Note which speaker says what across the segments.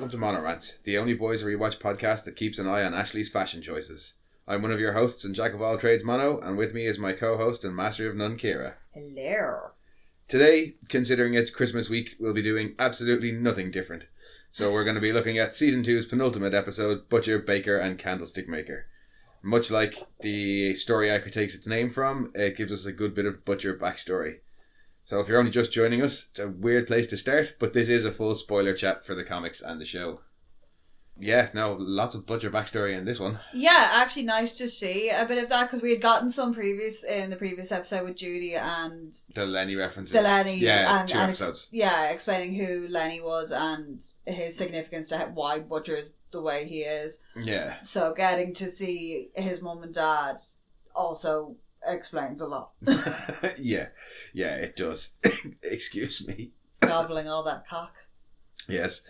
Speaker 1: welcome to Monorants, the only boys rewatch podcast that keeps an eye on Ashley's fashion choices. I'm one of your hosts and jack of all trades, Mono, and with me is my co-host and master of none, Kira.
Speaker 2: Hello.
Speaker 1: Today, considering it's Christmas week, we'll be doing absolutely nothing different. So we're going to be looking at Season 2's penultimate episode, Butcher, Baker and Candlestick Maker. Much like the story arc it takes its name from, it gives us a good bit of Butcher backstory. So if you're only just joining us, it's a weird place to start, but this is a full spoiler chat for the comics and the show. Yeah, no, lots of Butcher backstory in this one.
Speaker 2: Yeah, actually nice to see a bit of that, because we had gotten some in the previous episode with Judy and...
Speaker 1: The Lenny references.
Speaker 2: Yeah,
Speaker 1: two episodes.
Speaker 2: Explaining who Lenny was and his significance to why Butcher is the way he is.
Speaker 1: Yeah.
Speaker 2: So getting to see his mum and dad also explains a lot.
Speaker 1: Yeah, it does. Excuse me.
Speaker 2: Gobbling all that cock.
Speaker 1: Yes.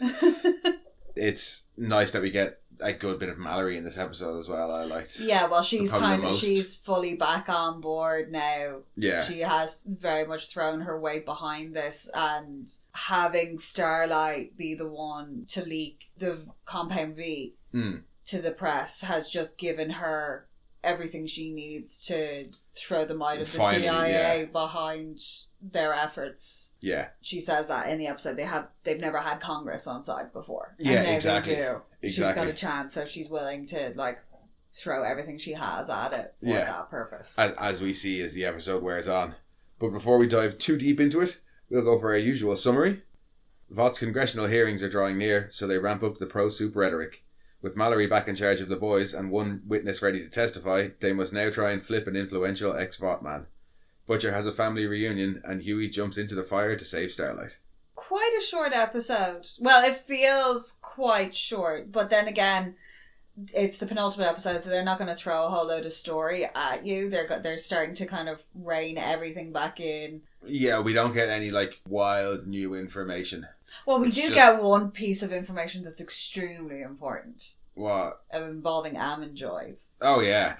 Speaker 1: It's nice that we get a good bit of Mallory in this episode as well. I liked.
Speaker 2: Yeah, well, she's she's fully back on board now.
Speaker 1: Yeah.
Speaker 2: She has very much thrown her weight behind this, and having Starlight be the one to leak the Compound V to the press has just given her everything she needs to throw the might of the CIA behind their efforts.
Speaker 1: Yeah.
Speaker 2: She says that in the episode they've never had Congress on side before.
Speaker 1: Yeah,
Speaker 2: and now
Speaker 1: exactly.
Speaker 2: they do.
Speaker 1: Exactly.
Speaker 2: She's got a chance, so she's willing to throw everything she has at it for that purpose.
Speaker 1: As we see as the episode wears on. But before we dive too deep into it, we'll go for our usual summary. Vought's congressional hearings are drawing near, so they ramp up the pro-soup rhetoric. With Mallory back in charge of the boys and one witness ready to testify, they must now try and flip an influential ex-Vought man. Butcher has a family reunion and Hughie jumps into the fire to save Starlight.
Speaker 2: Quite a short episode. Well, it feels quite short, but then again, it's the penultimate episode, so they're not going to throw a whole load of story at you. They're starting to kind of rein everything back in. Yeah,
Speaker 1: we don't get any wild new information.
Speaker 2: Well, we get one piece of information that's extremely important.
Speaker 1: What?
Speaker 2: Involving almond joys.
Speaker 1: Oh, yeah.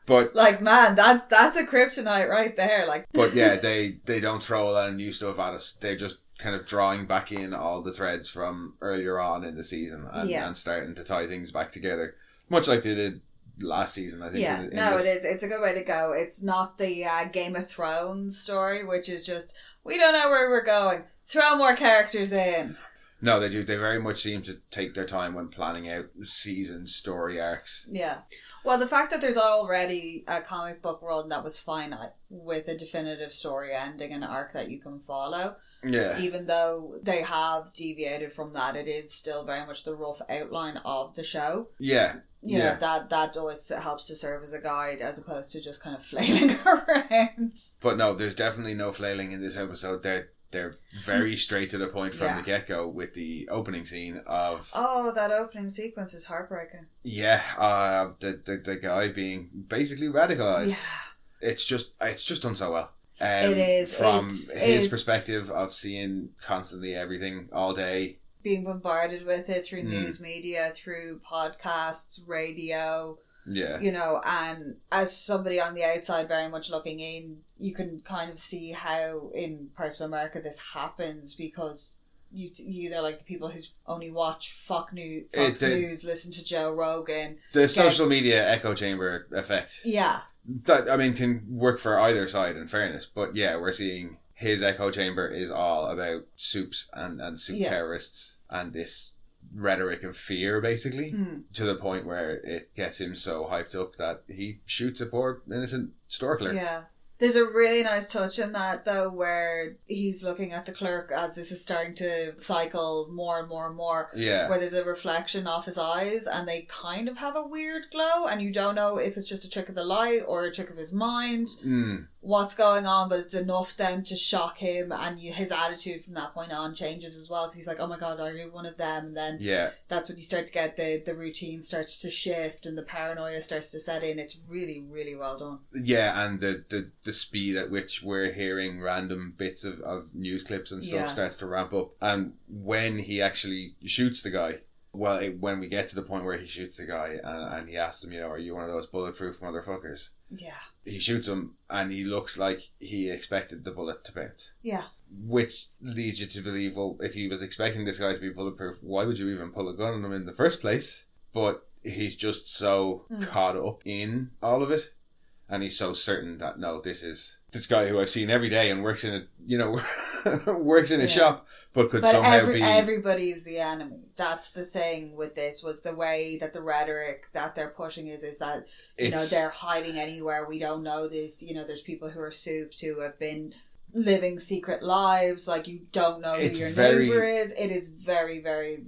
Speaker 1: But
Speaker 2: man, that's a kryptonite right there.
Speaker 1: But yeah, they don't throw a lot of new stuff at us. They're just kind of drawing back in all the threads from earlier on in the season and starting to tie things back together. Much like they did last season, I think.
Speaker 2: Yeah, it is. It's a good way to go. It's not the Game of Thrones story, which is just, we don't know where we're going. Throw more characters in.
Speaker 1: No, they do. They very much seem to take their time when planning out season story arcs.
Speaker 2: Yeah. Well, the fact that there's already a comic book world that was finite with a definitive story ending and arc that you can follow.
Speaker 1: Yeah.
Speaker 2: Even though they have deviated from that, it is still very much the rough outline of the show.
Speaker 1: Yeah.
Speaker 2: You know, that always helps to serve as a guide as opposed to just kind of flailing around.
Speaker 1: But no, there's definitely no flailing in this episode. They're very straight to the point from the get-go with the opening scene of...
Speaker 2: Oh, that opening sequence is heartbreaking.
Speaker 1: Yeah, the guy being basically radicalized.
Speaker 2: Yeah.
Speaker 1: It's just done so well.
Speaker 2: It is.
Speaker 1: From his perspective of seeing constantly everything all day.
Speaker 2: Being bombarded with it through news media, through podcasts, radio...
Speaker 1: Yeah.
Speaker 2: You know, and as somebody on the outside very much looking in, you can kind of see how in parts of America this happens, because you either the people who only watch Fox News, listen to Joe Rogan.
Speaker 1: The social media echo chamber effect.
Speaker 2: Yeah.
Speaker 1: That, can work for either side in fairness, but yeah, we're seeing his echo chamber is all about soups and soup terrorists and this rhetoric of fear, basically, to the point where it gets him so hyped up that he shoots a poor innocent store clerk.
Speaker 2: Yeah. There's a really nice touch in that, though, where he's looking at the clerk as this is starting to cycle more and more and more.
Speaker 1: Yeah.
Speaker 2: Where there's a reflection off his eyes and they kind of have a weird glow, and you don't know if it's just a trick of the light or a trick of his mind. What's going on, but it's enough then to shock him, and his attitude from that point on changes as well, because he's like, oh my god, are you one of them? And then that's when you start to get the routine starts to shift and the paranoia starts to set in. It's really, really well done.
Speaker 1: Yeah, and the speed at which we're hearing random bits of news clips and stuff starts to ramp up. And when he actually shoots the guy, Well, when we get to the point where he shoots the guy and he asks him, are you one of those bulletproof motherfuckers?
Speaker 2: Yeah.
Speaker 1: He shoots him and he looks like he expected the bullet to bounce.
Speaker 2: Yeah.
Speaker 1: Which leads you to believe, well, if he was expecting this guy to be bulletproof, why would you even pull a gun on him in the first place? But he's just so caught up in all of it. And he's so certain that, no, this guy who I've seen every day and works in a shop, but somehow be...
Speaker 2: everybody's the enemy. That's the thing with this, was the way that the rhetoric that they're pushing is that, they're hiding anywhere. We don't know this. There's people who are soups who have been living secret lives. Like, you don't know who your neighbour is. It is very, very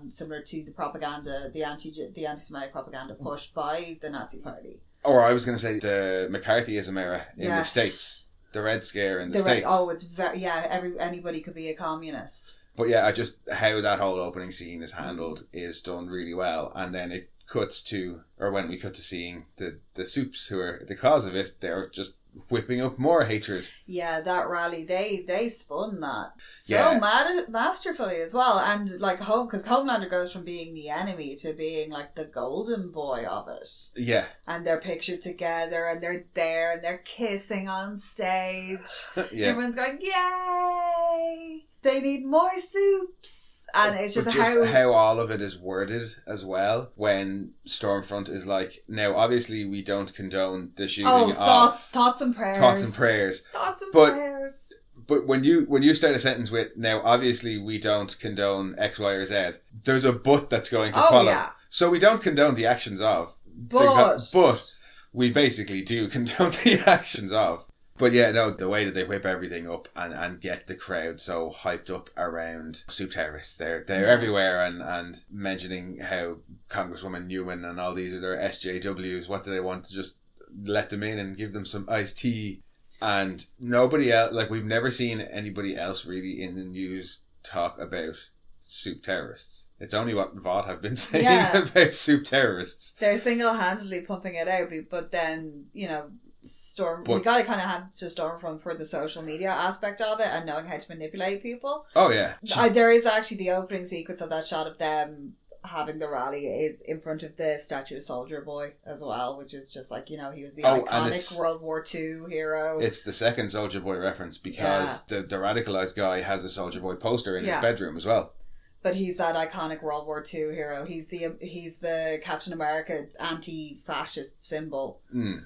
Speaker 2: similar to the propaganda, the anti-Semitic propaganda pushed by the Nazi Party.
Speaker 1: Or I was going to say the McCarthyism era in the States. The Red Scare in the States.
Speaker 2: It's very... Yeah, anybody could be a communist.
Speaker 1: But yeah, how that whole opening scene is handled is done really well. And then it cuts to... Or when we cut to seeing the soups who are the cause of it, they're just whipping up more hatred. Yeah,
Speaker 2: that rally, they spun that so masterfully as well. And like because Homelander goes from being the enemy to being like the golden boy of it.
Speaker 1: Yeah.
Speaker 2: And they're pictured together and they're there and they're kissing on stage. Yeah. Everyone's going, yay! They need more soups. And it's just
Speaker 1: how all of it is worded as well. When Stormfront is like, now obviously we don't condone the shooting of
Speaker 2: thoughts and prayers. Thoughts and prayers.
Speaker 1: But when you start a sentence with, now obviously we don't condone X, Y, or Z, there's a but that's going to follow. Yeah. So we don't condone the actions of, but we basically do condone the actions of. But yeah, no, the way that they whip everything up and get the crowd so hyped up around soup terrorists, they're everywhere and mentioning how Congresswoman Nueman and all these other SJWs, what do they want, to just let them in and give them some iced tea? And nobody else, like, we've never seen anybody else really in the news talk about soup terrorists. It's only what Vought have been saying about soup terrorists.
Speaker 2: They're single-handedly pumping it out, but then, we got to kind of hand to Stormfront for the social media aspect of it and knowing how to manipulate people.
Speaker 1: Oh yeah,
Speaker 2: there is actually the opening sequence of that shot of them having the rally is in front of the statue of Soldier Boy as well, which is just like, he was the iconic World War II hero.
Speaker 1: It's the second Soldier Boy reference because the radicalized guy has a Soldier Boy poster in his bedroom as well.
Speaker 2: But he's that iconic World War II hero. He's the Captain America anti-fascist symbol. And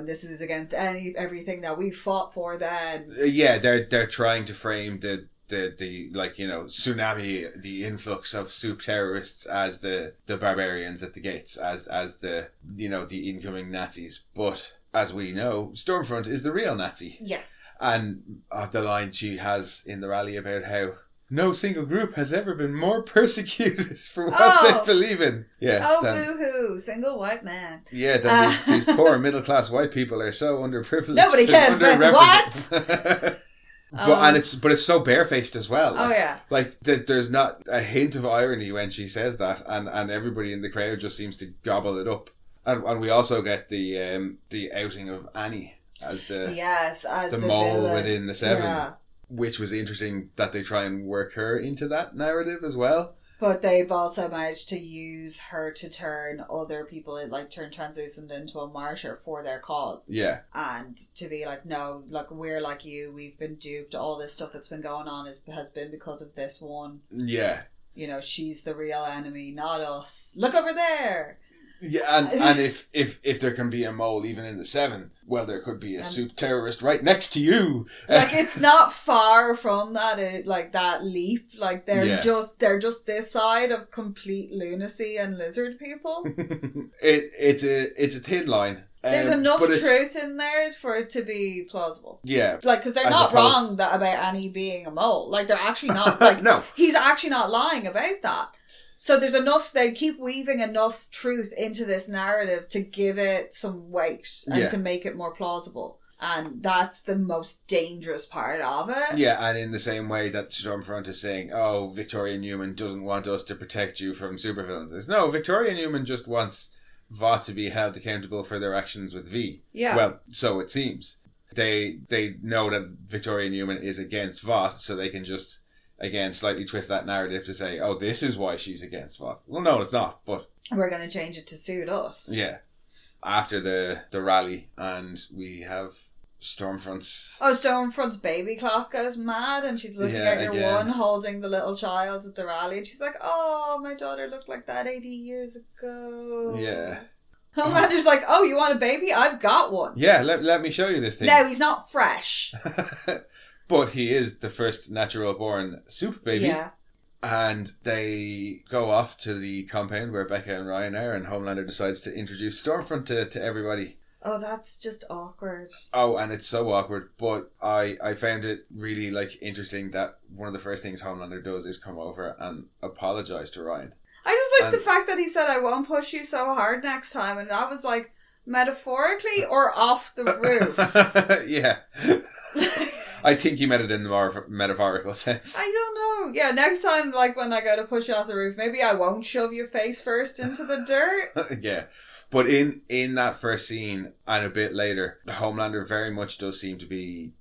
Speaker 2: this is against everything that we fought for then.
Speaker 1: Yeah, they're trying to frame the tsunami, the influx of soup terrorists as the barbarians at the gates, as the the incoming Nazis. But as we know, Stormfront is the real Nazi.
Speaker 2: Yes.
Speaker 1: And the line she has in the rally about how no single group has ever been more persecuted for what they believe in. Yeah.
Speaker 2: Boo-hoo, single white man.
Speaker 1: Yeah, these poor middle-class white people are so underprivileged.
Speaker 2: Nobody cares about the what?
Speaker 1: But it's so barefaced as well.
Speaker 2: Like,
Speaker 1: like there's not a hint of irony when she says that, and everybody in the crowd just seems to gobble it up. And we also get the outing of Annie as the mole
Speaker 2: villain
Speaker 1: within the Seven, which was interesting that they try and work her into that narrative as well.
Speaker 2: But they've also managed to use her to turn other people, turn translucent into a martyr for their cause.
Speaker 1: Yeah.
Speaker 2: And to be like, no, we're like you, we've been duped, all this stuff that's been going on has been because of this one.
Speaker 1: Yeah.
Speaker 2: She's the real enemy, not us. Look over there!
Speaker 1: Yeah, and if there can be a mole even in the Seven, well, there could be a soup terrorist right next to you.
Speaker 2: It's not far from that, that leap. They're just this side of complete lunacy and lizard people.
Speaker 1: It's a thin line.
Speaker 2: There's enough truth in there for it to be plausible.
Speaker 1: Yeah.
Speaker 2: Because they're not wrong about Annie being a mole. They're actually not,
Speaker 1: no.
Speaker 2: He's actually not lying about that. So there's enough, they keep weaving enough truth into this narrative to give it some weight and to make it more plausible. And that's the most dangerous part of it.
Speaker 1: Yeah, and in the same way that Stormfront is saying, oh, Victoria Nueman doesn't want us to protect you from supervillains. No, Victoria Nueman just wants Vought to be held accountable for their actions with V.
Speaker 2: Yeah.
Speaker 1: Well, so it seems. They know that Victoria Nueman is against Vought, so they can just again, slightly twist that narrative to say, oh, this is why she's against Vought. Well, no, it's not, but...
Speaker 2: We're going to change it to suit us.
Speaker 1: Yeah. After the rally, and we have Stormfront's...
Speaker 2: Oh, Stormfront's baby clock goes mad, and she's looking at your
Speaker 1: again.
Speaker 2: one holding the little child at the rally, and she's like, oh, my daughter looked like that 80 years ago.
Speaker 1: Yeah.
Speaker 2: Homelander's like, oh, you want a baby? I've got one.
Speaker 1: Yeah, let me show you this thing.
Speaker 2: No, he's not fresh.
Speaker 1: But he is the first natural born super baby.
Speaker 2: Yeah.
Speaker 1: And they go off to the compound where Becca and Ryan are, and Homelander decides to introduce Stormfront to everybody.
Speaker 2: Oh, that's just awkward.
Speaker 1: Oh, and it's so awkward, but I found it really interesting that one of the first things Homelander does is come over and apologise to Ryan.
Speaker 2: I just like the fact that he said, I won't push you so hard next time, and that was like metaphorically or off the roof.
Speaker 1: Yeah. I think he meant it in the more metaphorical sense.
Speaker 2: I don't know. Yeah, next time, when I go to push you off the roof, maybe I won't shove your face first into the dirt.
Speaker 1: Yeah. But in that first scene, and a bit later, Homelander very much does seem to be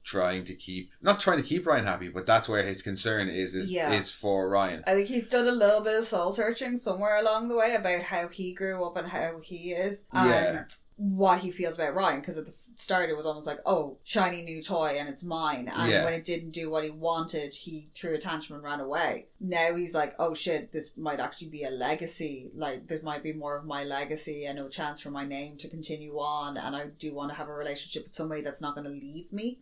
Speaker 1: not trying to keep Ryan happy, but that's where his concern is for Ryan.
Speaker 2: I think he's done a little bit of soul searching somewhere along the way about how he grew up and how he is, and what he feels about Ryan, because at the start it was almost like, oh, shiny new toy and it's mine, and when it didn't do what he wanted, he threw a tantrum and ran away. Now he's like, oh shit, this might actually be a legacy, this might be more of my legacy and no chance for my name to continue on, and I do want to have a relationship with somebody that's not going to leave me.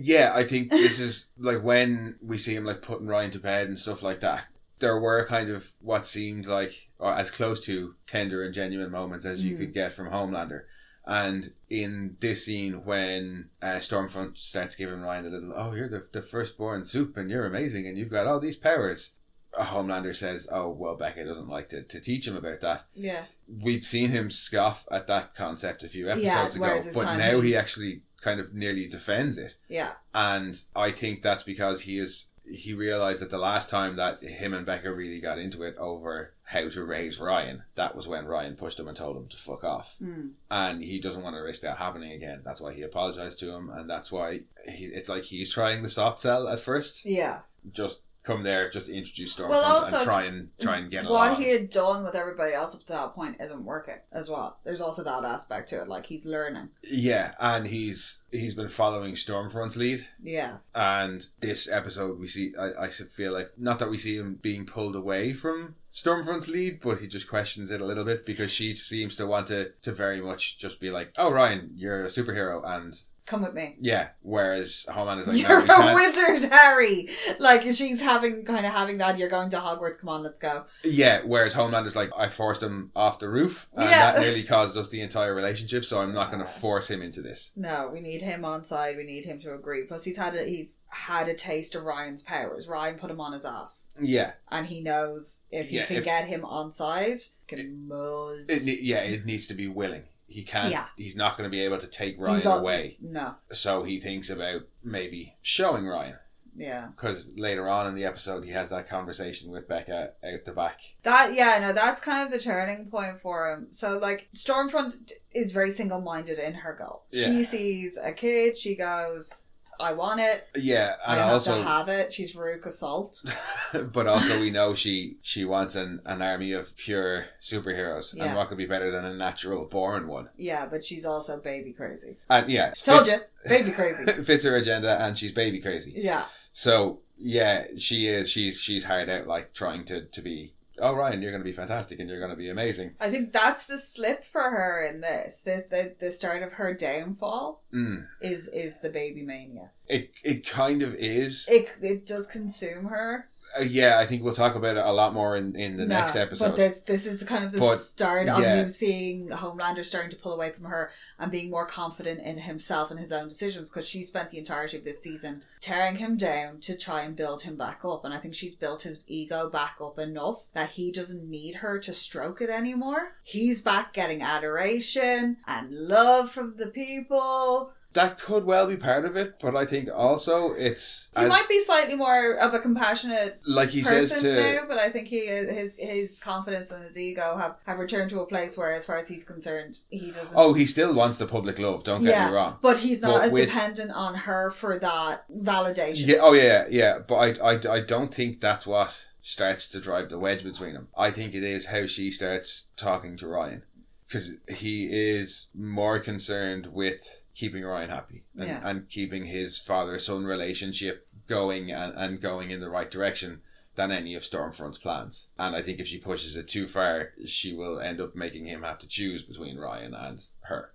Speaker 1: Yeah, I think this is when we see him putting Ryan to bed and stuff like that, there were kind of what seemed like, or as close to tender and genuine moments as you could get from Homelander. And in this scene, when Stormfront starts giving Ryan the little, oh, you're the firstborn soup and you're amazing and you've got all these powers, Homelander says, oh, well, Becca doesn't like to teach him about that.
Speaker 2: Yeah. We'd
Speaker 1: seen him scoff at that concept a few episodes ago, but now he actually kind of nearly defends it.
Speaker 2: Yeah.
Speaker 1: And I think that's because he realised that the last time that him and Becca really got into it over how to raise Ryan, that was when Ryan pushed him and told him to fuck off. And he doesn't want to risk that happening again. That's why he apologised to him, and that's why it's like he's trying the soft sell at first.
Speaker 2: Yeah.
Speaker 1: Just come there, just introduce Stormfront and try and get along.
Speaker 2: What he had done with everybody else up to that point isn't working as well. There's also that aspect to it, he's learning. Yeah,
Speaker 1: and he's been following Stormfront's lead.
Speaker 2: Yeah.
Speaker 1: And this episode we see, I feel like, not that we see him being pulled away from Stormfront's lead, but he just questions it a little bit, because she seems to want to very much just be like, oh, Ryan, you're a superhero and
Speaker 2: come with me.
Speaker 1: Yeah, whereas Homelander's like,
Speaker 2: you're a wizard, Harry. She's having that, you're going to Hogwarts, come on, let's go.
Speaker 1: Yeah, whereas Homelander's like, I forced him off the roof, and that nearly caused us the entire relationship, so I'm not going to force him into this.
Speaker 2: No, we need him on side, we need him to agree. Plus he's had a taste of Ryan's powers. Ryan put him on his ass.
Speaker 1: Yeah.
Speaker 2: And he knows if he can get him on side, can mold.
Speaker 1: It needs to be willing. He can't, he's not going to be able to take Ryan away.
Speaker 2: No.
Speaker 1: So he thinks about maybe showing Ryan.
Speaker 2: Yeah.
Speaker 1: Because later on in the episode, he has that conversation with Becca out the back.
Speaker 2: That's kind of the turning point for him. So, Stormfront is very single-minded in her goal. Yeah. She sees a kid, she goes, I want it.
Speaker 1: Yeah, and
Speaker 2: I
Speaker 1: also
Speaker 2: have to have it. She's Veruca Salt.
Speaker 1: But also we know she wants an army of pure superheroes. Yeah. And what could be better than a natural born one?
Speaker 2: Yeah, but she's also baby crazy.
Speaker 1: And yeah.
Speaker 2: Told you, baby crazy.
Speaker 1: Fits her agenda, and she's baby crazy.
Speaker 2: Yeah.
Speaker 1: So yeah, she is. She's hard out, trying to be, oh, Ryan, you're going to be fantastic and you're going to be amazing.
Speaker 2: I think that's the slip for her in this. The start of her downfall is the baby mania.
Speaker 1: It kind of is.
Speaker 2: It does consume her.
Speaker 1: Yeah, I think we'll talk about it a lot more in the next episode.
Speaker 2: But this is kind of the start of you seeing Homelander starting to pull away from her and being more confident in himself and his own decisions, because she spent the entirety of this season tearing him down to try and build him back up. And I think she's built his ego back up enough that he doesn't need her to stroke it anymore. He's back getting adoration and love from the people.
Speaker 1: That could well be part of it, but I think also it's...
Speaker 2: He might be slightly more of a compassionate
Speaker 1: like he
Speaker 2: person
Speaker 1: says to,
Speaker 2: now, but I think his confidence and his ego have returned to a place where, as far as he's concerned, he doesn't...
Speaker 1: Oh, he still wants the public love, don't get me wrong.
Speaker 2: But he's not as dependent on her for that validation.
Speaker 1: Yeah. But I don't think that's what starts to drive the wedge between them. I think it is how she starts talking to Ryan. Because he is more concerned with keeping Ryan happy and keeping his father-son relationship going and going in the right direction than any of Stormfront's plans. And I think if she pushes it too far, she will end up making him have to choose between Ryan and her.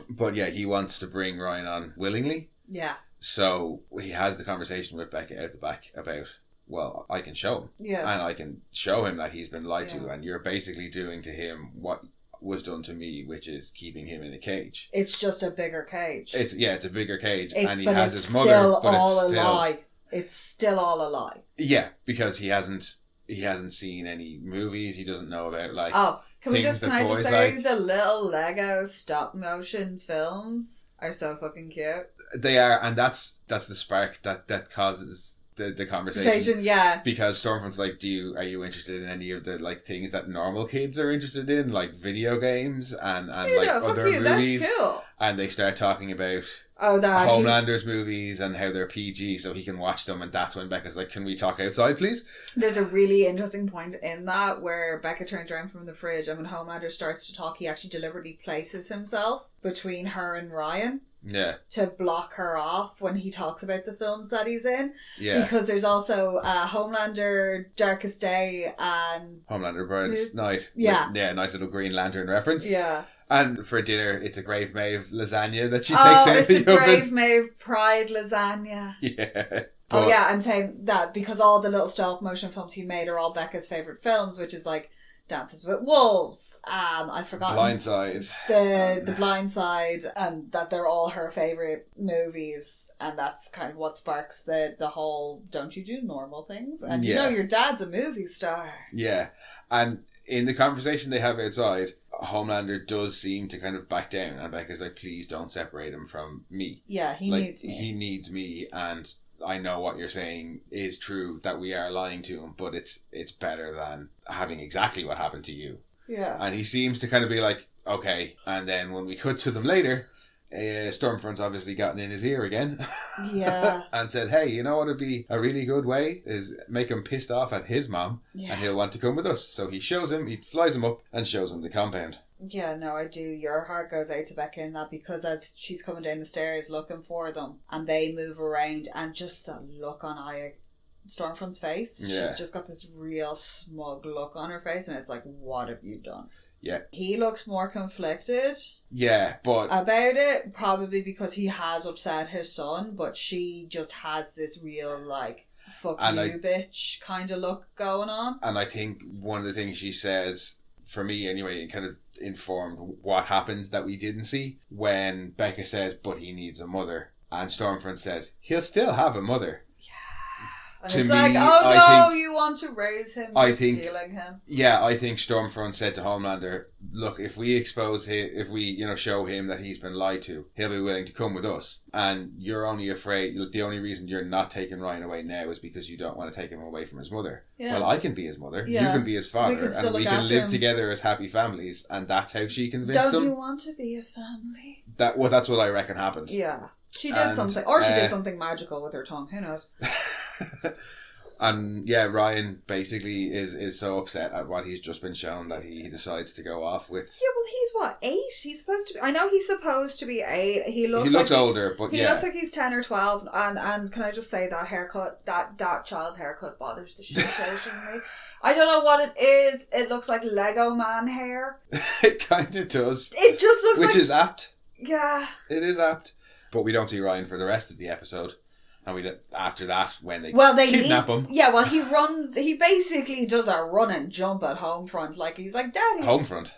Speaker 1: But yeah, he wants to bring Ryan on willingly.
Speaker 2: Yeah.
Speaker 1: So he has the conversation with Becca out the back about, well, I can show him. Yeah. And I can show him that he's been lied to, and you're basically doing to him what was done to me, which is keeping him in a cage.
Speaker 2: It's just a bigger cage.
Speaker 1: It's a bigger cage, and he has his mother, but
Speaker 2: it's still a lie. It's still all a lie.
Speaker 1: Yeah, because he hasn't seen any movies. He doesn't know about
Speaker 2: can I just say the little Lego stop motion films are so fucking cute.
Speaker 1: They are, and that's the spark that causes the conversation.
Speaker 2: Yeah.
Speaker 1: Because Stormfront's like, are you interested in any of the like things that normal kids are interested in, like video games and other movies? That's cool. And they start talking about Homelander's movies and how they're PG, so he can watch them. And that's when Becca's like, "Can we talk outside, please?" There's
Speaker 2: a really interesting point in that where Becca turns around from the fridge, and when Homelander starts to talk, he actually deliberately places himself between her and Ryan.
Speaker 1: Yeah.
Speaker 2: To block her off when he talks about the films that he's in.
Speaker 1: Yeah.
Speaker 2: Because there's also Homelander, Darkest Day, and
Speaker 1: Homelander, Brightest Night.
Speaker 2: Yeah.
Speaker 1: Nice little Green Lantern reference.
Speaker 2: Yeah.
Speaker 1: And for dinner, it's a Grave Maeve lasagna that she takes out of the oven.
Speaker 2: It's a Grave Maeve Pride lasagna.
Speaker 1: Yeah.
Speaker 2: And saying that because all the little stop motion films he made are all Becca's favourite films, which is like Dances with Wolves, I've forgotten
Speaker 1: Blindside,
Speaker 2: the Blindside, and that they're all her favourite movies, and that's kind of what sparks the whole "don't you do normal things?" And you know your dad's a movie star.
Speaker 1: Yeah, and in the conversation they have outside, Homelander does seem to kind of back down, and Becca's like, "Please don't separate him from me."
Speaker 2: Yeah, he needs me.
Speaker 1: He needs me, and I know what you're saying is true, that we are lying to him, but it's better than having exactly what happened to you.
Speaker 2: Yeah.
Speaker 1: And he seems to kind of be like, okay. And then when we cut to them later, Stormfront's obviously gotten in his ear again.
Speaker 2: Yeah.
Speaker 1: And said, hey, you know what would be a really good way is make him pissed off at his mom, and he'll want to come with us. So he flies him up and shows him the compound.
Speaker 2: Yeah, no, I do. Your heart goes out to Becca in that, because as she's coming down the stairs looking for them and they move around, and just the look on Stormfront's face, she's just got this real smug look on her face, and it's like, what have you done?
Speaker 1: Yeah.
Speaker 2: He looks more conflicted.
Speaker 1: Yeah, but
Speaker 2: about it, probably because he has upset his son, but she just has this real like, fuck you bitch kind of look going on.
Speaker 1: And I think one of the things she says, for me anyway, it kind of informed what happened that we didn't see, when Becca says, but he needs a mother, and Stormfront says, he'll still have a mother.
Speaker 2: And it's like, oh no, you want to raise him, you're stealing him.
Speaker 1: Yeah, I think Stormfront said to Homelander, look, if we expose him, if we, show him that he's been lied to, he'll be willing to come with us. And you're only afraid, the only reason you're not taking Ryan away now is because you don't want to take him away from his mother. Yeah. Well, I can be his mother, you can be his father, and we can live together as happy families. And that's how she convinced him.
Speaker 2: Don't you want to be a family?
Speaker 1: That's what I reckon happened.
Speaker 2: Yeah. She did something, or she did something magical with her tongue, who knows?
Speaker 1: And yeah, Ryan basically is so upset at what he's just been shown that he decides to go off with.
Speaker 2: Yeah, well, he's what, 8? He's supposed to be. I know he's supposed to be 8. He looks
Speaker 1: older, but
Speaker 2: he looks like he's 10 or 12. And can I just say that haircut, that child's haircut bothers the shit out of me. I don't know what it is. It looks like Lego Man hair.
Speaker 1: It kind of does.
Speaker 2: It just looks
Speaker 1: which is apt.
Speaker 2: Yeah,
Speaker 1: it is apt. But we don't see Ryan for the rest of the episode. And after that, when they kidnap him.
Speaker 2: Yeah, well, he basically does a run and jump at Homefront. Like, he's like, Daddy.
Speaker 1: Homefront.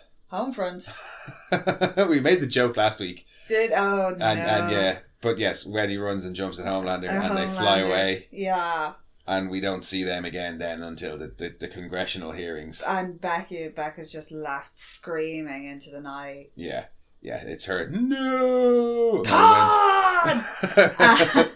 Speaker 1: We made the joke last week.
Speaker 2: Oh, no.
Speaker 1: And yeah, but yes, when he runs and jumps at Homelander and they fly away.
Speaker 2: Yeah.
Speaker 1: And we don't see them again then until the congressional hearings.
Speaker 2: And Becca's just laughed screaming into the night.
Speaker 1: Yeah. yeah, it's her. No!
Speaker 2: God!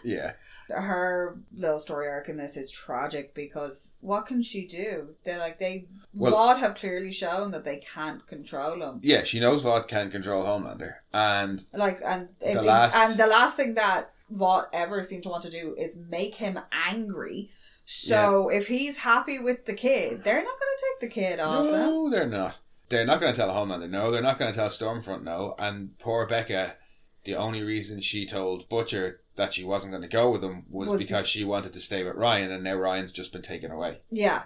Speaker 1: Yeah.
Speaker 2: Her little story arc in this is tragic because what can she do?
Speaker 1: Well,
Speaker 2: Vought have clearly shown that they can't control him.
Speaker 1: Yeah, she knows Vought can control Homelander. And
Speaker 2: the last thing that Vought ever seemed to want to do is make him angry. So if he's happy with the kid, they're not going to take the kid off him.
Speaker 1: No, they're not. They're not going to tell Homelander no. They're not going to tell Stormfront no. And poor Becca, the only reason she told Butcher that she wasn't going to go with him was because she wanted to stay with Ryan, and now Ryan's just been taken away. Yeah.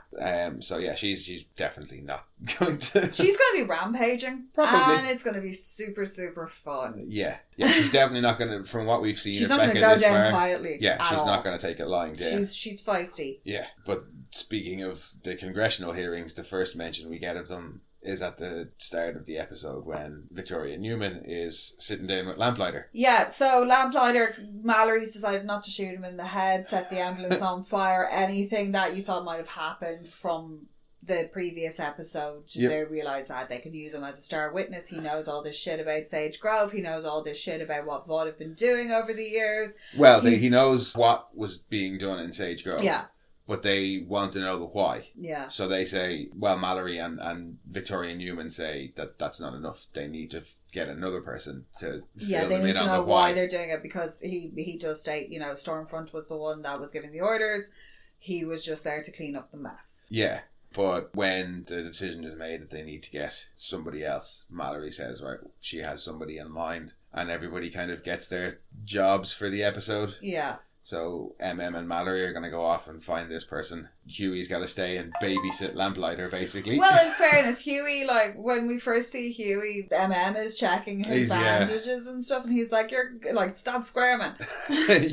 Speaker 1: So yeah, she's definitely not going to.
Speaker 2: She's going to be rampaging,
Speaker 1: probably,
Speaker 2: and it's going to be super, super fun.
Speaker 1: Yeah, she's definitely not going to. From what we've seen,
Speaker 2: she's not going to go down quietly.
Speaker 1: Yeah, she's not going to take it lying down.
Speaker 2: She's feisty.
Speaker 1: Yeah, but speaking of the congressional hearings, the first mention we get of them is at the start of the episode when Victoria Nueman is sitting down with Lamplighter.
Speaker 2: Yeah, so Lamplighter, Mallory's decided not to shoot him in the head, set the ambulance on fire, anything that you thought might have happened from the previous episode. They realised that they could use him as a star witness. He knows all this shit about Sage Grove. He knows all this shit about what Vought have been doing over the years.
Speaker 1: Well, he knows what was being done in Sage Grove.
Speaker 2: Yeah.
Speaker 1: But they want to know the why.
Speaker 2: Yeah.
Speaker 1: So they say, well, Mallory and Victoria Nueman say that that's not enough. They need to get another person to fill
Speaker 2: they
Speaker 1: them
Speaker 2: need
Speaker 1: in
Speaker 2: to
Speaker 1: on
Speaker 2: know
Speaker 1: the
Speaker 2: why they're doing it, because he does state, Stormfront was the one that was giving the orders. He was just there to clean up the mess.
Speaker 1: Yeah. But when the decision is made that they need to get somebody else, Mallory says, right, she has somebody in mind, and everybody kind of gets their jobs for the episode.
Speaker 2: Yeah.
Speaker 1: So MM and Mallory are going to go off and find this person. Hughie's got to stay and babysit Lamplighter, basically.
Speaker 2: Well, in fairness, Hughie, when we first see Hughie, MM is checking his bandages and stuff, and he's like, "You're stop squirming."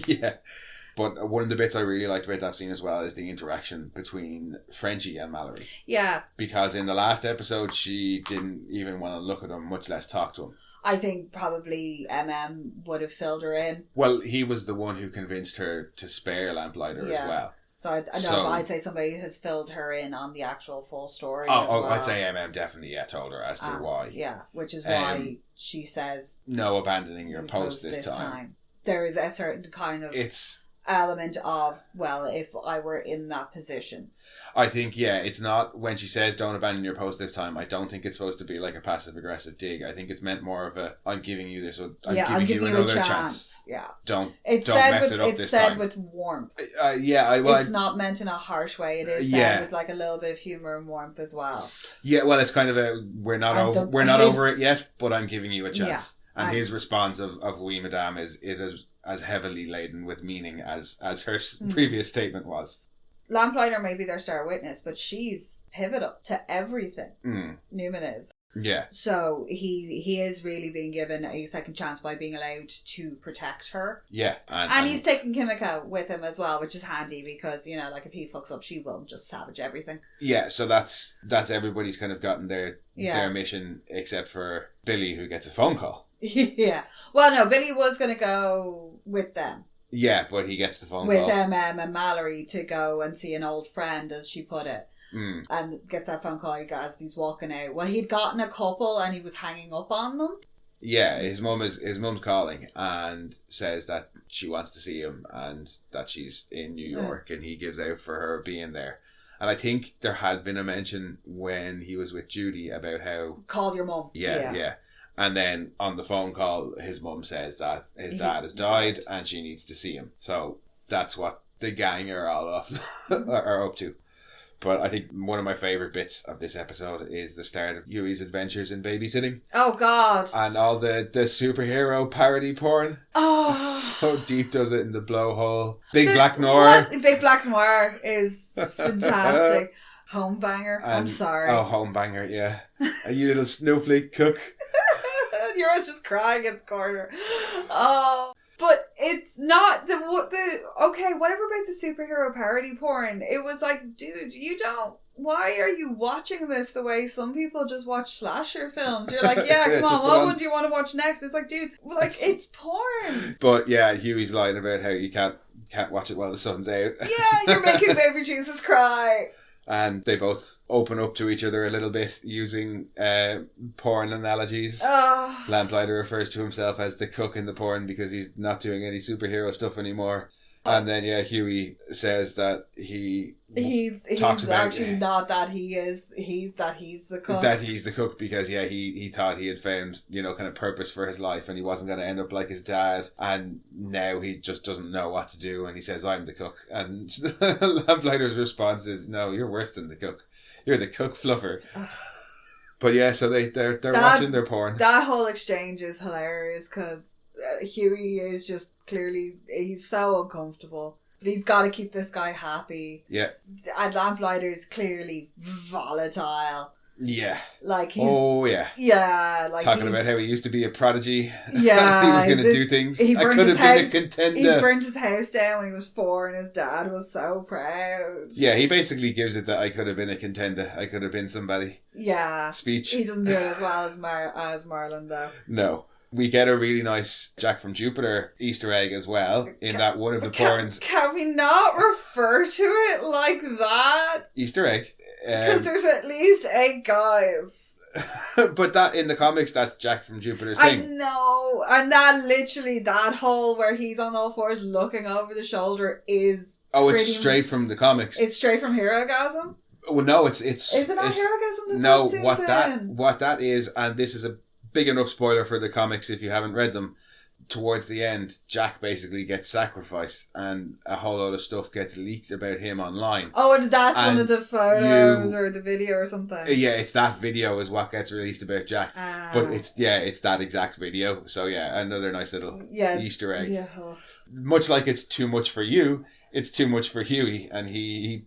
Speaker 1: Yeah. But one of the bits I really liked about that scene as well is the interaction between Frenchie and Mallory.
Speaker 2: Yeah.
Speaker 1: Because in the last episode, she didn't even want to look at him, much less talk to him.
Speaker 2: I think probably would have filled her in.
Speaker 1: Well, he was the one who convinced her to spare Lamplighter as well.
Speaker 2: So I'd say somebody has filled her in on the actual full story as
Speaker 1: well.
Speaker 2: I'd
Speaker 1: say definitely told her as to why.
Speaker 2: Yeah, which is why she says...
Speaker 1: No abandoning your post this time.
Speaker 2: There is a certain kind of... element of, well, if I were in that position.
Speaker 1: I think, it's not, when she says don't abandon your post this time, I don't think it's supposed to be like a passive aggressive dig. I think it's meant more of a, I'm giving you this, I'm giving you another chance.
Speaker 2: Yeah.
Speaker 1: Don't mess it up this time.
Speaker 2: It's said with warmth.
Speaker 1: It's
Speaker 2: not meant in a harsh way. It is said with a little bit of humour and warmth as well. Yeah,
Speaker 1: well, it's kind of we're not over it yet, but I'm giving you a chance. Yeah. And his response of oui madame is as heavily laden with meaning as her previous statement was.
Speaker 2: Lamplighter may be their star witness, but she's pivotal to everything. Nueman is.
Speaker 1: Yeah.
Speaker 2: So he is really being given a second chance by being allowed to protect her.
Speaker 1: Yeah.
Speaker 2: And he's taking Kimiko with him as well, which is handy because, if he fucks up, she won't just savage everything. Yeah,
Speaker 1: so that's everybody's kind of gotten their mission, except for Billy, who gets a phone call.
Speaker 2: Yeah. Well, no, Billy was going to go with them.
Speaker 1: Yeah, but he gets the phone call.
Speaker 2: With MM and Mallory to go and see an old friend, as she put it. And gets that phone call as he's walking out. Well, he'd gotten a couple and he was hanging up on them.
Speaker 1: Yeah, his mum's calling and says that she wants to see him and that she's in New York and he gives out for her being there. And I think there had been a mention when he was with Judy about how...
Speaker 2: Call your mum.
Speaker 1: Yeah. And then on the phone call, his mum says that his dad has died and she needs to see him. So that's what the gang are all are up to. But I think one of my favourite bits of this episode is the start of Hughie's adventures in babysitting.
Speaker 2: Oh, God.
Speaker 1: And all the superhero parody porn.
Speaker 2: Oh.
Speaker 1: So Deep does it in the blowhole. Big Black Noir.
Speaker 2: Big Black Noir is fantastic. Homebanger. I'm sorry.
Speaker 1: Oh, Homebanger, yeah. You little snowflake cook.
Speaker 2: You're always just crying in the corner. Oh. But it's not the okay, whatever about the superhero parody porn. It was like, dude, why are you watching this the way some people just watch slasher films? You're like, yeah, come on, what one do you want to watch next? It's like, dude, it's porn.
Speaker 1: But yeah, Hughie's lying about how you can't watch it while the sun's out.
Speaker 2: Yeah, you're making baby Jesus cry.
Speaker 1: And they both open up to each other a little bit using porn analogies. Lamplighter refers to himself as the cook in the porn because he's not doing any superhero stuff anymore. And then, Hughie says that he's
Speaker 2: actually not that he's the cook.
Speaker 1: That he's the cook because, he thought he had found, kind of purpose for his life and he wasn't going to end up like his dad. And now he just doesn't know what to do. And he says, I'm the cook. And Lamplighter's response is, no, you're worse than the cook. You're the cook fluffer. But so they're watching their porn.
Speaker 2: That whole exchange is hilarious because Hughie is just clearly, he's so uncomfortable, but he's got to keep this guy happy.
Speaker 1: Yeah.
Speaker 2: And Lamplighter's clearly volatile.
Speaker 1: Yeah.
Speaker 2: Like he's...
Speaker 1: Oh, yeah.
Speaker 2: Yeah. Like
Speaker 1: talking about how he used to be a prodigy.
Speaker 2: Yeah.
Speaker 1: He was going to do things. I could have been a contender.
Speaker 2: He burnt his house down when he was 4 and his dad was so proud.
Speaker 1: Yeah, he basically gives it that I could have been a contender. I could have been somebody.
Speaker 2: Yeah.
Speaker 1: Speech.
Speaker 2: He doesn't do it as well as Marlon, though.
Speaker 1: No. We get a really nice Jack from Jupiter Easter egg as well in that one of the porns.
Speaker 2: Can we not refer to it like that?
Speaker 1: Easter egg.
Speaker 2: Because there's at least 8 guys.
Speaker 1: But that in the comics, that's Jack from Jupiter's thing.
Speaker 2: I know. And that hole where he's on all fours looking over the shoulder is...
Speaker 1: Oh, it's straight from the comics.
Speaker 2: It's straight from Herogasm?
Speaker 1: Well, no, it's...
Speaker 2: Is it not Herogasm?
Speaker 1: No, what that is, and this is a big enough spoiler for the comics if you haven't read them, towards the end, Jack basically gets sacrificed and a whole load of stuff gets leaked about him online.
Speaker 2: Oh, and that's one of the photos or the video or something.
Speaker 1: Yeah, it's that video is what gets released about Jack. But it's that exact video. So another nice little Easter egg. Yeah. Much like it's too much for you, it's too much for Hughie, and he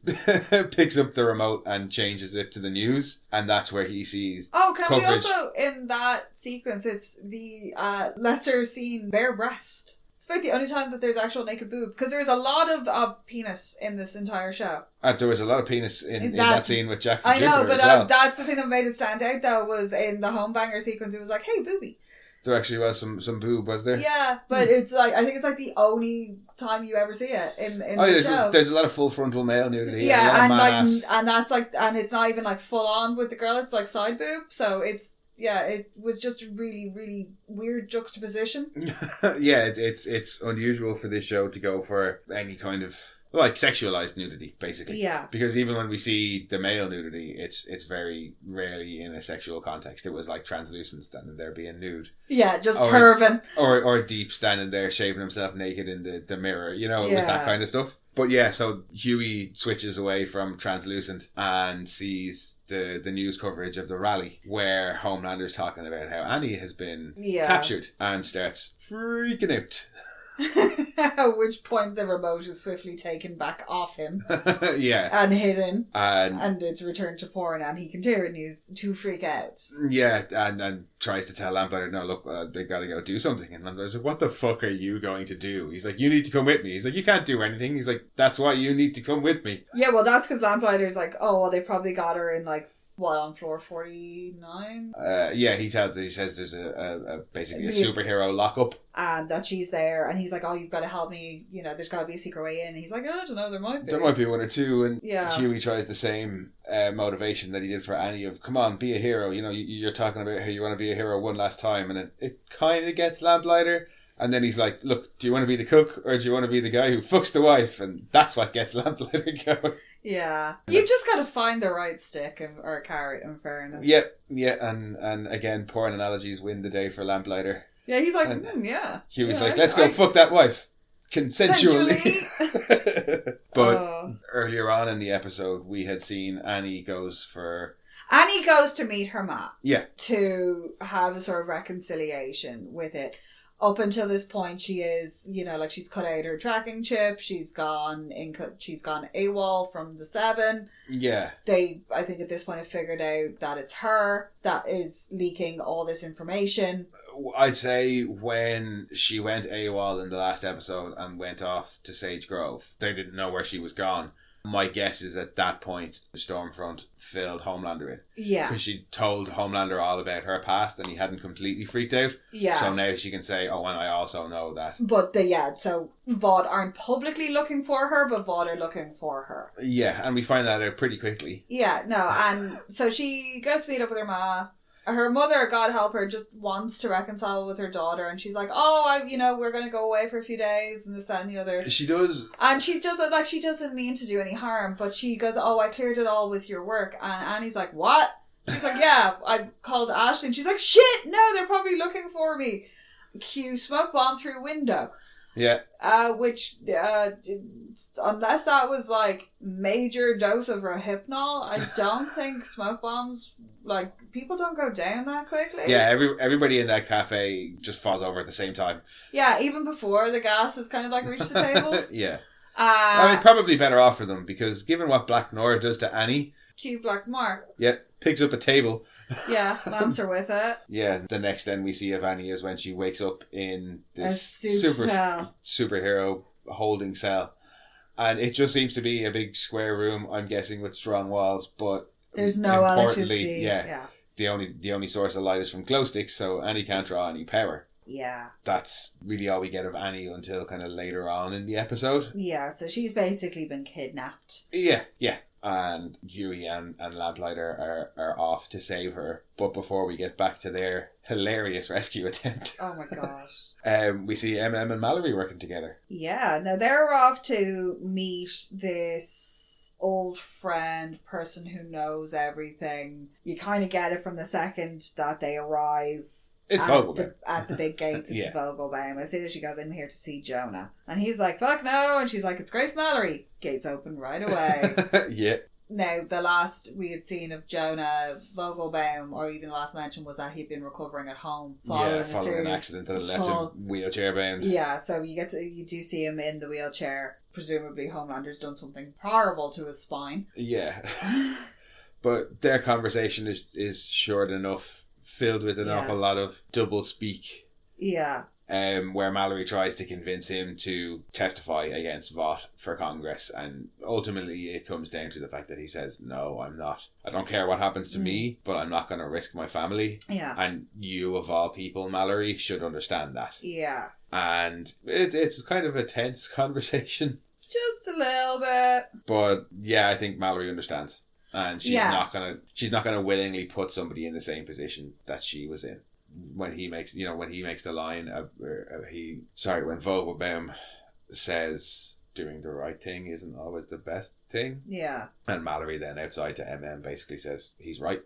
Speaker 1: picks up the remote and changes it to the news, and that's where he sees
Speaker 2: coverage.
Speaker 1: We
Speaker 2: also, in that sequence, it's the lesser seen bare breast. It's about the only time that there's actual naked boob, because there's a lot of penis in this entire show.
Speaker 1: There was a lot of penis in that scene with Jack from Jupiter.
Speaker 2: I know, but
Speaker 1: as well.
Speaker 2: That's the thing that made it stand out, though, was in the homebanger sequence, it was like, hey, boobie.
Speaker 1: There actually was some boob, was there?
Speaker 2: Yeah, but it's like, I think it's like the only time you ever see it in the show.
Speaker 1: There's a lot of full frontal male nudity.
Speaker 2: Yeah, and that's like, and it's not even like full on with the girl, it's like side boob, so it's, it was just a really, really weird juxtaposition.
Speaker 1: It's unusual for this show to go for any kind of like sexualized nudity, basically.
Speaker 2: Yeah.
Speaker 1: Because even when we see the male nudity, it's very rarely in a sexual context. It was like translucent standing there being nude.
Speaker 2: Yeah, just perving.
Speaker 1: Or Deep standing there shaving himself naked in the mirror. It was that kind of stuff. But so Hughie switches away from translucent and sees the news coverage of the rally where Homelander's talking about how Annie has been captured and starts freaking out.
Speaker 2: At which point the remote is swiftly taken back off him.
Speaker 1: Yeah.
Speaker 2: And hidden.
Speaker 1: And
Speaker 2: it's returned to porn, and he continues to freak out.
Speaker 1: Yeah, and tries to tell Lamplighter, no, look, they gotta go do something. And Lamplighter's like, what the fuck are you going to do? He's like, you need to come with me. He's like, you can't do anything. He's like, that's why you need to come with me.
Speaker 2: Yeah, well, that's because Lamplighter's like, oh, well, they probably got her in like, what, on floor 49?
Speaker 1: He says there's basically a superhero lockup.
Speaker 2: And that she's there, and he's like, oh, you've got to help me, there's got to be a secret way in. And he's like, I don't know, there might be.
Speaker 1: There might be one or two, and Hughie tries the same motivation that he did for Annie of, come on, be a hero. You're talking about how you want to be a hero one last time, and it kind of gets Lamplighter. And then he's like, look, do you want to be the cook or do you want to be the guy who fucks the wife? And that's what gets Lamplighter going.
Speaker 2: Yeah. You've just got to find the right stick or carrot, in fairness.
Speaker 1: Yeah. And again, porn analogies win the day for Lamplighter.
Speaker 2: Yeah, he's like,
Speaker 1: Hughie's like, let's go fuck that wife. Consensually. But earlier on in the episode, we had seen Annie goes to meet her mom. Yeah. To have a sort of reconciliation with it. Up until this point, she is, she's cut out her tracking chip. She's gone AWOL from the 7. Yeah. They, I think at this point, have figured out that it's her that is leaking all this information. I'd say when she went AWOL in the last episode and went off to Sage Grove, they didn't know where she was gone. My guess is at that point, Stormfront filled Homelander in.
Speaker 2: Yeah.
Speaker 1: Because she told Homelander all about her past and he hadn't completely freaked out.
Speaker 2: Yeah.
Speaker 1: So now she can say, oh, and I also know that.
Speaker 2: But so Vought aren't publicly looking for her, but Vought are looking for her.
Speaker 1: Yeah, and we find that out pretty quickly.
Speaker 2: Yeah, no, and so she goes to meet up with her ma. Her mother, God help her, just wants to reconcile with her daughter, and she's like, "Oh, we're going to go away for a few days, and this, that, and the other."
Speaker 1: She does,
Speaker 2: and she doesn't mean to do any harm, but she goes, "Oh, I cleared it all with your work," and Annie's like, "What?" She's like, "Yeah, I called Ashley," and she's like, "Shit, no, they're probably looking for me." Cue smoke bomb through window.
Speaker 1: Yeah.
Speaker 2: Which, unless that was like major dose of Rohypnol, I don't think smoke bombs, like, people don't go down that quickly.
Speaker 1: Yeah, everybody in that cafe just falls over at the same time.
Speaker 2: Yeah, even before the gas has kind of like reached the tables.
Speaker 1: Yeah. I mean, probably better off for them, because given what Black Nora does to Annie...
Speaker 2: Cue Black Mark.
Speaker 1: Yeah, picks up a table.
Speaker 2: Yeah, lamps her with it.
Speaker 1: Yeah, the next then we see of Annie is when she wakes up in this superhero holding cell. And it just seems to be a big square room, I'm guessing, with strong walls, but
Speaker 2: there's no electricity.
Speaker 1: Yeah. The only source of light is from glow sticks, so Annie can't draw any power.
Speaker 2: Yeah.
Speaker 1: That's really all we get of Annie until kind of later on in the episode.
Speaker 2: Yeah, so she's basically been kidnapped.
Speaker 1: Yeah. And Hughie and Lamplighter are off to save her. But before we get back to their hilarious rescue attempt...
Speaker 2: Oh my gosh.
Speaker 1: we see MM and Mallory working together.
Speaker 2: Yeah, now they're off to meet this old friend, person who knows everything. You kind of get it from the second that they arrive...
Speaker 1: It's Vogelbaum.
Speaker 2: At the big gates, it's
Speaker 1: Yeah.
Speaker 2: Vogelbaum. As soon as she goes in here to see Jonah. And he's like, fuck no. And she's like, it's Grace Mallory. Gates open right away.
Speaker 1: Yeah.
Speaker 2: Now, the last we had seen of Jonah Vogelbaum, or even the last mention, was that he'd been recovering at home following
Speaker 1: an accident that left him wheelchair bound.
Speaker 2: Yeah, so you do see him in the wheelchair. Presumably Homelander's done something horrible to his spine.
Speaker 1: Yeah. But their conversation is short enough, filled with an awful lot of double speak.
Speaker 2: Yeah.
Speaker 1: Where Mallory tries to convince him to testify against Vought for Congress, and ultimately it comes down to the fact that he says, no, I'm not. I don't care what happens to me, but I'm not going to risk my family.
Speaker 2: Yeah.
Speaker 1: And you, of all people, Mallory, should understand that.
Speaker 2: Yeah.
Speaker 1: And it's kind of a tense conversation.
Speaker 2: Just a little bit.
Speaker 1: But yeah, I think Mallory understands. And she's not gonna willingly put somebody in the same position that she was in. When he makes the line, when Vogelbaum says doing the right thing isn't always the best thing.
Speaker 2: Yeah.
Speaker 1: And Mallory then outside to MM basically says he's right,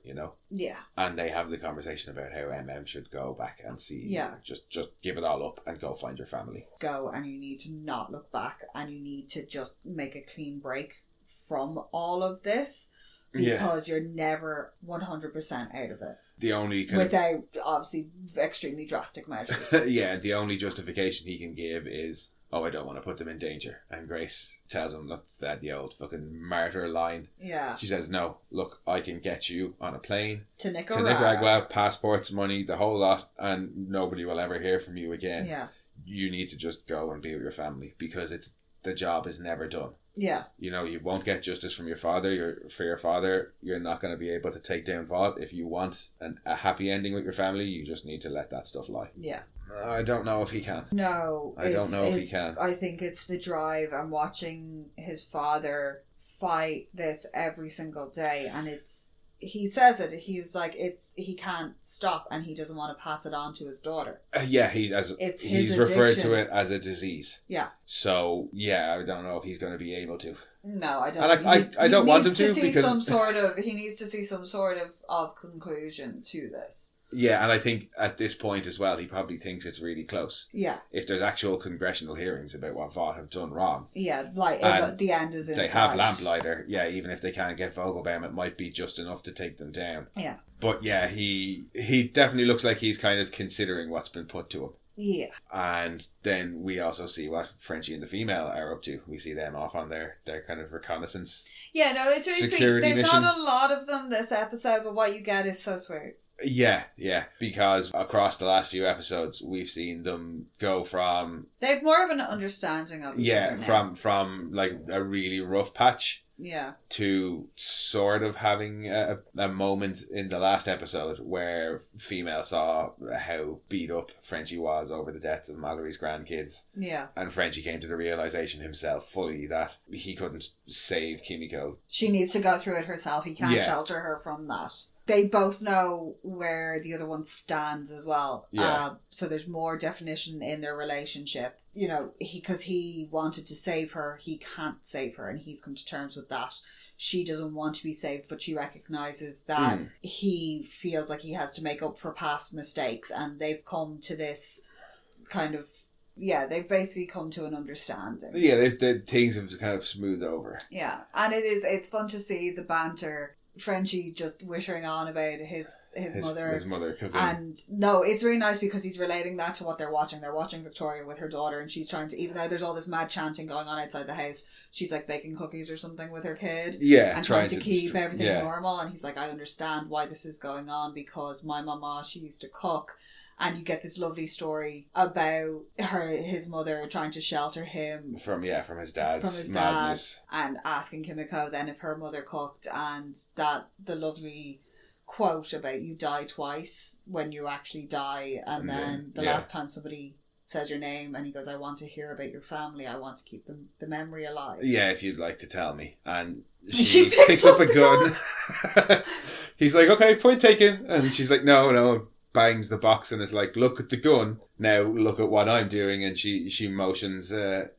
Speaker 2: Yeah.
Speaker 1: And they have the conversation about how MM should go back and see.
Speaker 2: Yeah.
Speaker 1: Just give it all up and go find your family.
Speaker 2: Go, and you need to not look back, and you need to just make a clean break from all of this. Because you're never 100% out of it.
Speaker 1: The only
Speaker 2: without obviously extremely drastic measures.
Speaker 1: Yeah, the only justification he can give is, oh, I don't want to put them in danger. And Grace tells him that's the old fucking martyr line. Yeah. She says, no, look, I can get you on a plane
Speaker 2: to Nicaragua,
Speaker 1: passports, money, the whole lot, and nobody will ever hear from you again.
Speaker 2: Yeah.
Speaker 1: You need to just go and be with your family, because the job is never done.
Speaker 2: Yeah.
Speaker 1: You won't get justice from your father. For your father, you're not going to be able to take down Vought. If you want a happy ending with your family, you just need to let that stuff lie.
Speaker 2: Yeah.
Speaker 1: I don't know if he can.
Speaker 2: No.
Speaker 1: I don't know if he can.
Speaker 2: I think it's the drive and watching his father fight this every single day, and he says it. He's like, he can't stop, and he doesn't want to pass it on to his daughter. He's referred to it as a disease. Yeah.
Speaker 1: So yeah, I don't know if he's going to be able to.
Speaker 2: No, I don't.
Speaker 1: And I don't want him to,
Speaker 2: because he needs to see some sort of conclusion to this.
Speaker 1: Yeah, and I think at this point as well, he probably thinks it's really close.
Speaker 2: Yeah.
Speaker 1: If there's actual congressional hearings about what Vought have done wrong.
Speaker 2: Yeah, like the end is in sight.
Speaker 1: They have Lamplighter. Yeah, even if they can't get Vogelbaum, it might be just enough to take them down.
Speaker 2: Yeah.
Speaker 1: But yeah, he definitely looks like he's kind of considering what's been put to him.
Speaker 2: Yeah.
Speaker 1: And then we also see what Frenchie and the female are up to. We see them off on their kind of reconnaissance.
Speaker 2: Yeah, no, it's really sweet. There's not a lot of them this episode, but what you get is so sweet.
Speaker 1: Yeah, because across the last few episodes, we've seen them go from...
Speaker 2: They've more of an understanding of each other now.
Speaker 1: from like a really rough patch
Speaker 2: Yeah.
Speaker 1: To sort of having a moment in the last episode where female saw how beat up Frenchie was over the deaths of Mallory's grandkids.
Speaker 2: Yeah.
Speaker 1: And Frenchie came to the realisation himself fully that he couldn't save Kimiko.
Speaker 2: She needs to go through it herself. He can't shelter her from that. They both know where the other one stands as well.
Speaker 1: Yeah.
Speaker 2: So there's more definition in their relationship. You know, because he wanted to save her, he can't save her, and he's come to terms with that. She doesn't want to be saved, but she recognises that he feels like he has to make up for past mistakes, and they've come to this kind of... Yeah, they've basically come to an understanding.
Speaker 1: Yeah, things have kind of smoothed over.
Speaker 2: Yeah, and it's fun to see the banter. Frenchie just wittering on about his mother.
Speaker 1: His mother cooking.
Speaker 2: And no, it's really nice because he's relating that to what they're watching. They're watching Victoria with her daughter, and she's trying to, even though there's all this mad chanting going on outside the house, she's like baking cookies or something with her kid.
Speaker 1: Yeah.
Speaker 2: And trying to keep everything normal. And he's like, I understand why this is going on because my mama, she used to cook. And you get this lovely story about his mother trying to shelter him
Speaker 1: from his dad's madness.
Speaker 2: And asking Kimiko then if her mother cooked, and that the lovely quote about you die twice when you actually die, and then the last time somebody says your name and he goes, I want to hear about your family, I want to keep the memory alive.
Speaker 1: Yeah, if you'd like to tell me. And she picks up a gun. He's like, okay, point taken. And she's like, no. Bangs the box and is like, look at the gun. Now look at what I'm doing. And she motions.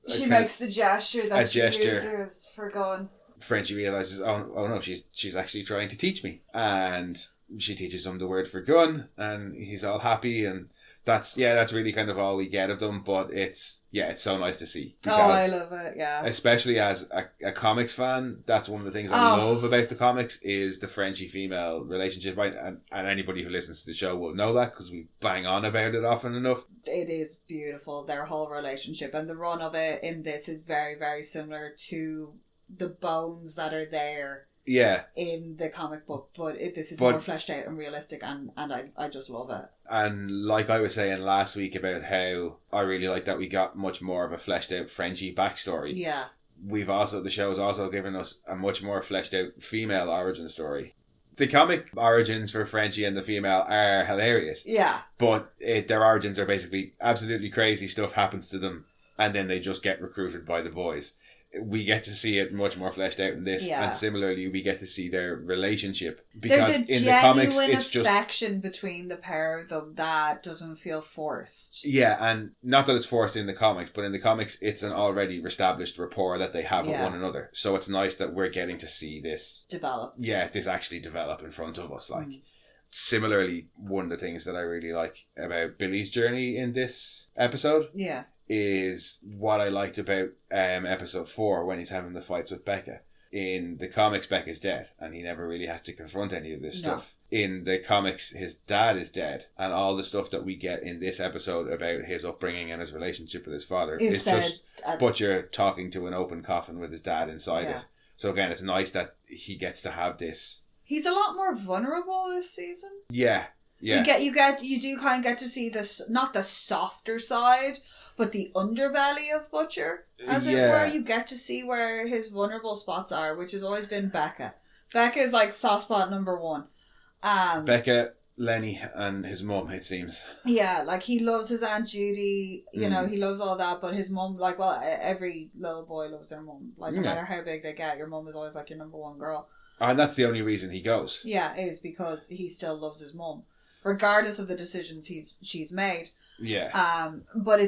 Speaker 2: She makes the gesture that she uses for gun.
Speaker 1: Frenchie realises, oh no, she's actually trying to teach me. And she teaches him the word for gun. And he's all happy. And that's really kind of all we get of them. But it's so nice to see.
Speaker 2: I love it, yeah.
Speaker 1: Especially as a comics fan, that's one of the things I love about the comics is the Frenchie female relationship. And anybody who listens to the show will know that because we bang on about it often enough.
Speaker 2: It is beautiful, their whole relationship. And the run of it in this is very, very similar to the bones that are there.
Speaker 1: Yeah.
Speaker 2: In the comic book, but this is more fleshed out and realistic, and I just love it.
Speaker 1: And like I was saying last week about how I really like that we got much more of a fleshed out Frenchie backstory.
Speaker 2: Yeah.
Speaker 1: The show has also given us a much more fleshed out female origin story. The comic origins for Frenchie and the female are hilarious.
Speaker 2: Yeah.
Speaker 1: But their origins are basically absolutely crazy stuff happens to them, and then they just get recruited by the boys. We get to see it much more fleshed out in this, and similarly we get to see their relationship because
Speaker 2: there's a
Speaker 1: in the comics it's
Speaker 2: affection between the pair of them that doesn't feel forced.
Speaker 1: Yeah, and not that it's forced in the comics, but in the comics it's an already established rapport that they have with one another. So it's nice that we're getting to see this
Speaker 2: develop.
Speaker 1: Yeah, this actually develop in front of us. Similarly, one of the things that I really like about Billy's journey in this episode, is what I liked about episode 4 when he's having the fights with Becca. In the comics, Becca's dead, and he never really has to confront any of this stuff. In the comics, his dad is dead, and all the stuff that we get in this episode about his upbringing and his relationship with his father is just Butcher talking to an open coffin with his dad inside it. So again, it's nice that he gets to have this.
Speaker 2: He's a lot more vulnerable this season.
Speaker 1: Yeah. Yeah.
Speaker 2: You do kind of get to see this, not the softer side, but the underbelly of Butcher, as it were. You get to see where his vulnerable spots are, which has always been Becca. Becca is like soft spot number 1.
Speaker 1: Becca, Lenny, and his mum, it seems.
Speaker 2: Yeah, like he loves his Aunt Judy, you know, he loves all that, but his mum, like, well, every little boy loves their mum. Like, no matter how big they get, your mum is always like your number 1 girl.
Speaker 1: And that's the only reason he goes.
Speaker 2: Yeah, it is because he still loves his mum, regardless of the decisions she's made.
Speaker 1: Yeah.
Speaker 2: But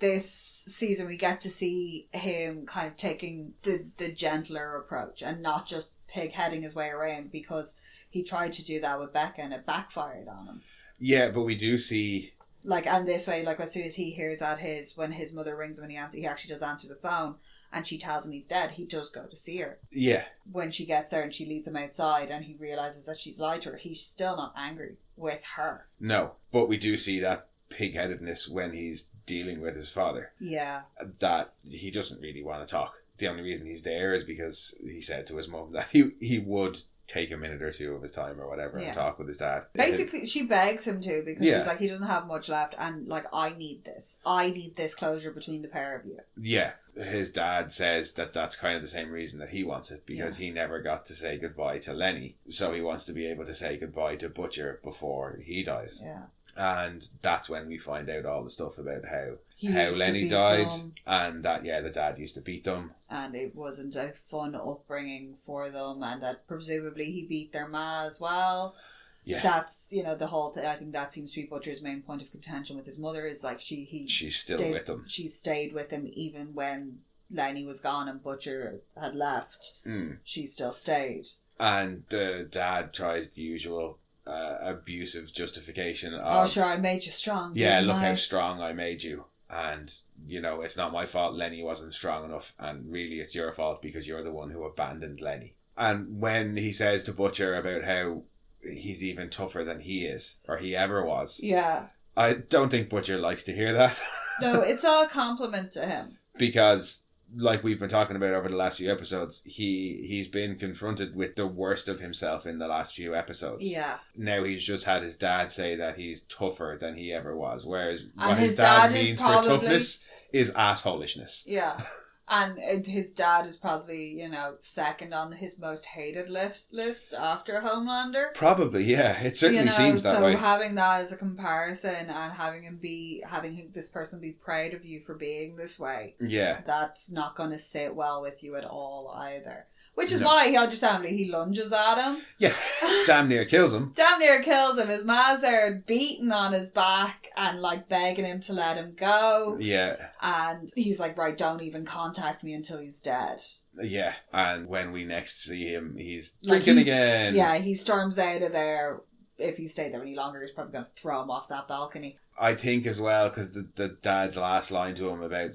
Speaker 2: this season we get to see him kind of taking the gentler approach and not just pig-heading his way around, because he tried to do that with Becca and it backfired on him.
Speaker 1: Yeah, but we do see...
Speaker 2: Like, and this way, like, as soon as he hears that when his mother rings him and he actually does answer the phone and she tells him he's dead, he does go to see her.
Speaker 1: Yeah.
Speaker 2: When she gets there and she leads him outside and he realises that she's lied to her, he's still not angry with her.
Speaker 1: No, but we do see that pig-headedness when he's dealing with his father.
Speaker 2: Yeah.
Speaker 1: That he doesn't really want to talk. The only reason he's there is because he said to his mum that he would take a minute or two of his time or whatever and talk with his dad.
Speaker 2: Basically, she begs him to because she's like, he doesn't have much left and like, I need this closure between the pair of you. Yeah.
Speaker 1: His dad says that that's kind of the same reason that he wants it, because he never got to say goodbye to Lenny, so he wants to be able to say goodbye to Butcher before he dies.
Speaker 2: Yeah.
Speaker 1: And that's when we find out all the stuff about how Lenny died and that, the dad used to beat them.
Speaker 2: And it wasn't a fun upbringing for them, and that presumably he beat their ma as well. Yeah. That's, the whole thing. I think that seems to be Butcher's main point of contention with his mother is like she's
Speaker 1: still with him.
Speaker 2: She stayed with him even when Lenny was gone and Butcher had left. She still stayed.
Speaker 1: And the dad tries the usual abusive justification of,
Speaker 2: sure, I made you strong.
Speaker 1: Look how strong I made you, and it's not my fault Lenny wasn't strong enough, and really it's your fault because you're the one who abandoned Lenny. And when he says to Butcher about how he's even tougher than he is, or he ever was, I don't think Butcher likes to hear that.
Speaker 2: No, it's all a compliment to him,
Speaker 1: because like we've been talking about over the last few episodes, he's been confronted with the worst of himself in the last few episodes.
Speaker 2: Yeah.
Speaker 1: Now he's just had his dad say that he's tougher than he ever was, whereas what his dad means for toughness is assholishness.
Speaker 2: Yeah. And his dad is probably, second on his most hated list after Homelander.
Speaker 1: Probably, yeah. It certainly seems that way.
Speaker 2: So having that as a comparison and having this person be proud of you for being this way.
Speaker 1: Yeah.
Speaker 2: That's not going to sit well with you at all either. Which is why he lunges at him.
Speaker 1: Yeah. Damn near kills him.
Speaker 2: His ma's there beating on his back and like begging him to let him go.
Speaker 1: Yeah.
Speaker 2: And he's like, right, don't even contact me until he's dead.
Speaker 1: Yeah. And when we next see him, he's drinking again.
Speaker 2: Yeah, he storms out of there. If he stayed there any longer, he's probably going to throw him off that balcony.
Speaker 1: I think as well, because the dad's last line to him about,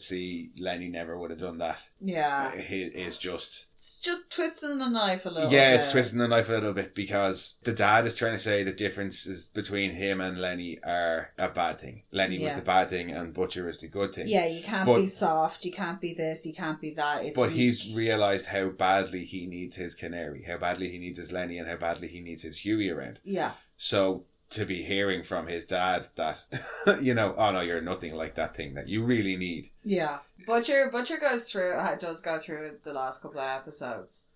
Speaker 1: Lenny never would have done that.
Speaker 2: Yeah.
Speaker 1: Is just...
Speaker 2: It's just twisting the knife a little bit.
Speaker 1: Yeah, it's twisting the knife a little bit, because the dad is trying to say the differences between him and Lenny are a bad thing. Lenny was the bad thing and Butcher was the good thing.
Speaker 2: Yeah, you can't be soft, you can't be this, you can't be that.
Speaker 1: But he's realised how badly he needs his canary, how badly he needs his Lenny, and how badly he needs his Hughie around.
Speaker 2: Yeah.
Speaker 1: So... to be hearing from his dad that, oh no, you're nothing like that thing that you really need.
Speaker 2: Yeah. Butcher does go through the last couple of episodes.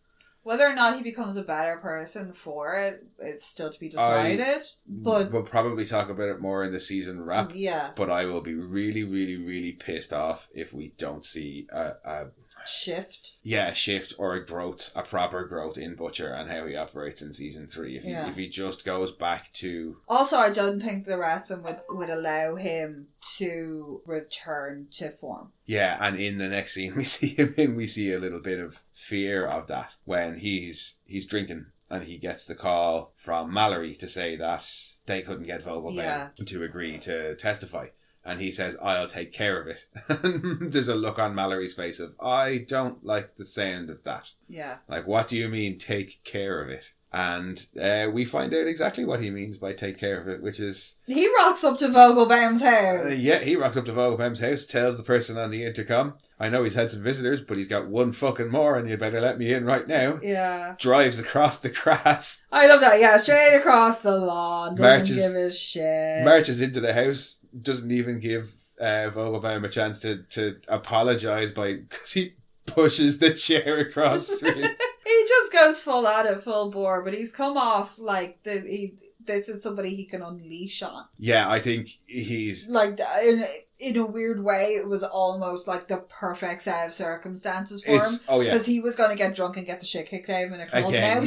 Speaker 2: Whether or not he becomes a better person for it is still to be decided. But
Speaker 1: we'll probably talk about it more in the season wrap.
Speaker 2: Yeah.
Speaker 1: But I will be really, really, really pissed off if we don't see a
Speaker 2: shift.
Speaker 1: Yeah, a shift or a proper growth in Butcher and how he operates in season 3. If he just goes back to...
Speaker 2: Also, I don't think the rest of them would allow him to return to form.
Speaker 1: Yeah, and in the next scene we see him in, we see a little bit of fear of that when he's drinking and he gets the call from Mallory to say that they couldn't get Vogelbaum to agree to testify. And he says, I'll take care of it. There's a look on Mallory's face of, I don't like the sound of that.
Speaker 2: Yeah.
Speaker 1: Like, what do you mean, take care of it? And we find out exactly what he means by take care of it, which is...
Speaker 2: He rocks up to Vogelbaum's house.
Speaker 1: He rocks up to Vogelbaum's house, tells the person on the intercom, I know he's had some visitors, but he's got one fucking more and you better let me in right now.
Speaker 2: Yeah.
Speaker 1: Drives across the grass.
Speaker 2: I love that, yeah. Straight across the lawn. Doesn't give a shit.
Speaker 1: Marches into the house. Doesn't even give Vogelbaum a chance to apologise because he pushes the chair across the street.
Speaker 2: He just goes full at it, full bore, but he's come off like this is somebody he can unleash on.
Speaker 1: Yeah, I think he's...
Speaker 2: Like, in a weird way, it was almost like the perfect set of circumstances for him.
Speaker 1: Oh, yeah.
Speaker 2: Because he was going to get drunk and get the shit kicked out of him in a club.
Speaker 1: Again,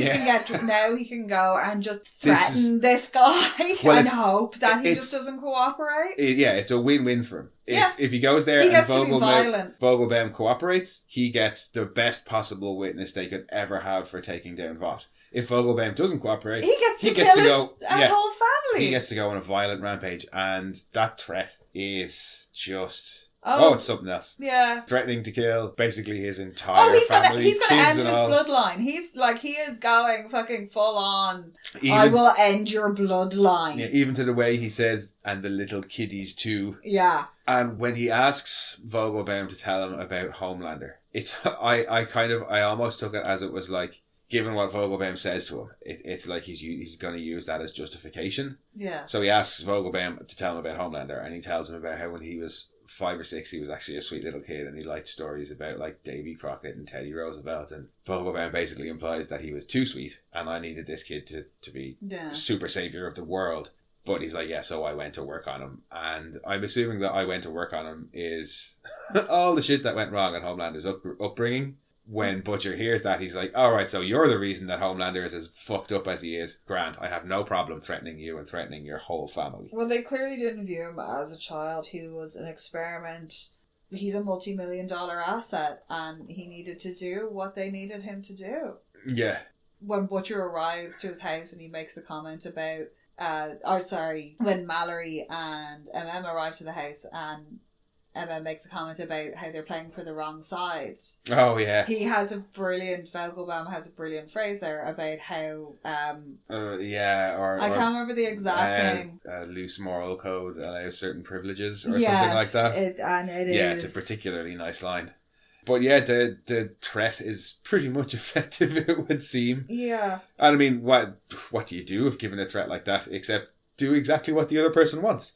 Speaker 2: now he can go and just threaten this guy and hope that he just doesn't cooperate.
Speaker 1: It's a win-win for him. If he goes there and Vogelbaum cooperates, he gets the best possible witness they could ever have for taking down Vought. If Vogelbaum doesn't cooperate,
Speaker 2: he gets to kill his whole family.
Speaker 1: He gets to go on a violent rampage, and that threat is just... it's something else.
Speaker 2: Yeah.
Speaker 1: Threatening to kill basically his entire family.
Speaker 2: He's gonna end his bloodline. He is going fucking full on. I will end your bloodline. Yeah,
Speaker 1: even to the way he says, and the little kiddies too.
Speaker 2: Yeah.
Speaker 1: And when he asks Vogelbaum to tell him about Homelander, I almost took it as it was like, given what Vogelbaum says to him, it's like he's going to use that as justification.
Speaker 2: Yeah.
Speaker 1: So he asks Vogelbaum to tell him about Homelander, and he tells him about how when he was 5 or 6, he was actually a sweet little kid, and he liked stories about like Davy Crockett and Teddy Roosevelt. And Vogelbaum basically implies that he was too sweet, and I needed this kid to be super savior of the world. But he's like, yeah, so I went to work on him. And I'm assuming that I went to work on him is all the shit that went wrong in Homelander's upbringing. When Butcher hears that, he's like, all right, so you're the reason that Homelander is as fucked up as he is. Grant, I have no problem threatening you and threatening your whole family.
Speaker 2: Well, they clearly didn't view him as a child who was an experiment. He's a multi-million-dollar asset, and he needed to do what they needed him to do. Yeah. When Butcher arrives to his house and he makes the comment about... when Mallory and MM arrive to the house and MM makes a comment about how they're playing for the wrong side. Oh, yeah. Vogelbaum has a brilliant phrase there about how... I can't remember the exact thing.
Speaker 1: Loose moral code allows certain privileges or something like that. It's a particularly nice line. But yeah, the threat is pretty much effective, it would seem. Yeah. And I mean, what do you do if given a threat like that, except do exactly what the other person wants?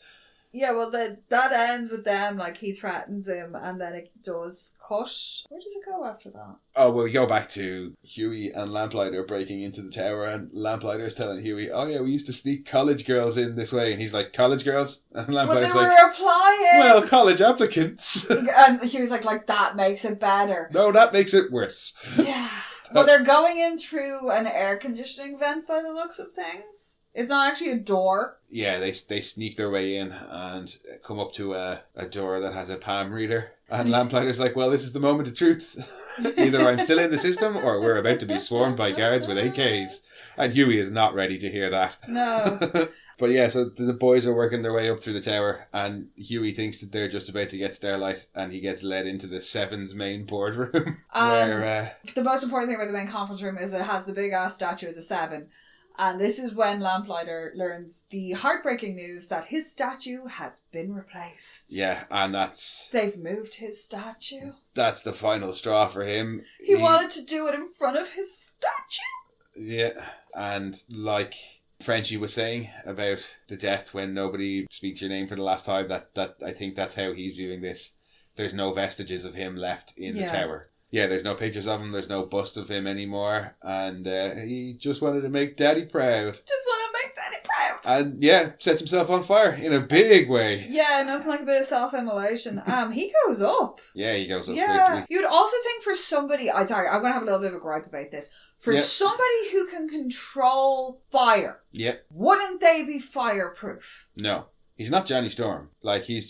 Speaker 2: Yeah, well, that ends with them, like, he threatens him, and then it does cut. Where does it go after that?
Speaker 1: Oh, well, we go back to Hughie and Lamplighter breaking into the tower, and Lamplighter's telling Hughie, oh yeah, we used to sneak college girls in this way, and he's like, college girls? And Lamplighter's
Speaker 2: like, they were applying!
Speaker 1: Well, college applicants.
Speaker 2: And Hughie's like, that makes it better.
Speaker 1: No, that makes it worse.
Speaker 2: Yeah. Well, they're going in through an air conditioning vent by the looks of things. It's not actually a door.
Speaker 1: Yeah, they sneak their way in and come up to a door that has a palm reader. And Lamplighter's like, well, this is the moment of truth. Either I'm still in the system or we're about to be swarmed by guards with AKs. And Hughie is not ready to hear that. No. But yeah, so the boys are working their way up through the tower, and Hughie thinks that they're just about to get Starlight, and he gets led into the Seven's main boardroom. Where
Speaker 2: the most important thing about the main conference room is it has the big ass statue of the Seven. And this is when Lamplighter learns the heartbreaking news that his statue has been replaced.
Speaker 1: Yeah, and
Speaker 2: they've moved his statue.
Speaker 1: That's the final straw for him.
Speaker 2: He wanted to do it in front of his statue.
Speaker 1: Yeah, and like Frenchie was saying about the death when nobody speaks your name for the last time, that I think that's how he's viewing this. There's no vestiges of him left in the tower. Yeah, there's no pictures of him, there's no bust of him anymore, and he just wanted to make Daddy proud.
Speaker 2: Just want to make Daddy proud!
Speaker 1: And yeah, sets himself on fire in a big way.
Speaker 2: Yeah, nothing like a bit of self-immolation. He goes up.
Speaker 1: Yeah, he goes up quickly.
Speaker 2: You'd also think for somebody, I'm going to have a little bit of a gripe about this, for somebody who can control fire, wouldn't they be fireproof?
Speaker 1: No. He's not Johnny Storm. Like, he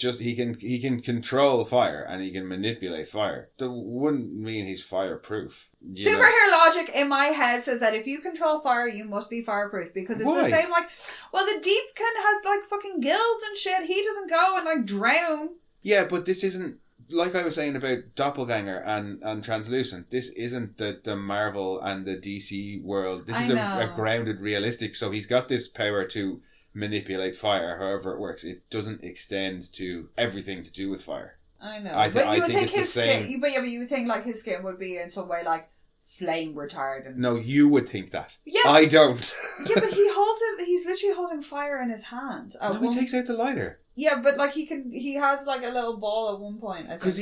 Speaker 1: can control fire and he can manipulate fire. That wouldn't mean he's fireproof.
Speaker 2: Superhero logic in my head says that if you control fire, you must be fireproof. Because it's the same, like, well, the Deepkin has, like, fucking gills and shit. He doesn't go and, like, drown.
Speaker 1: Yeah, but this isn't, like I was saying about Doppelganger and Translucent, this isn't the Marvel and the DC world. This is a grounded realistic, so he's got this power to manipulate fire however it works. It doesn't extend to everything to do with fire.
Speaker 2: I know. But you would think his skin, but you would think like his skin would be in some way like flame retardant.
Speaker 1: No, you would think that. Yeah. I don't.
Speaker 2: Yeah, but he holds it, he's literally holding fire in his hand.
Speaker 1: No, he takes out the lighter.
Speaker 2: Yeah, but like he has like a little ball at one point.
Speaker 1: Because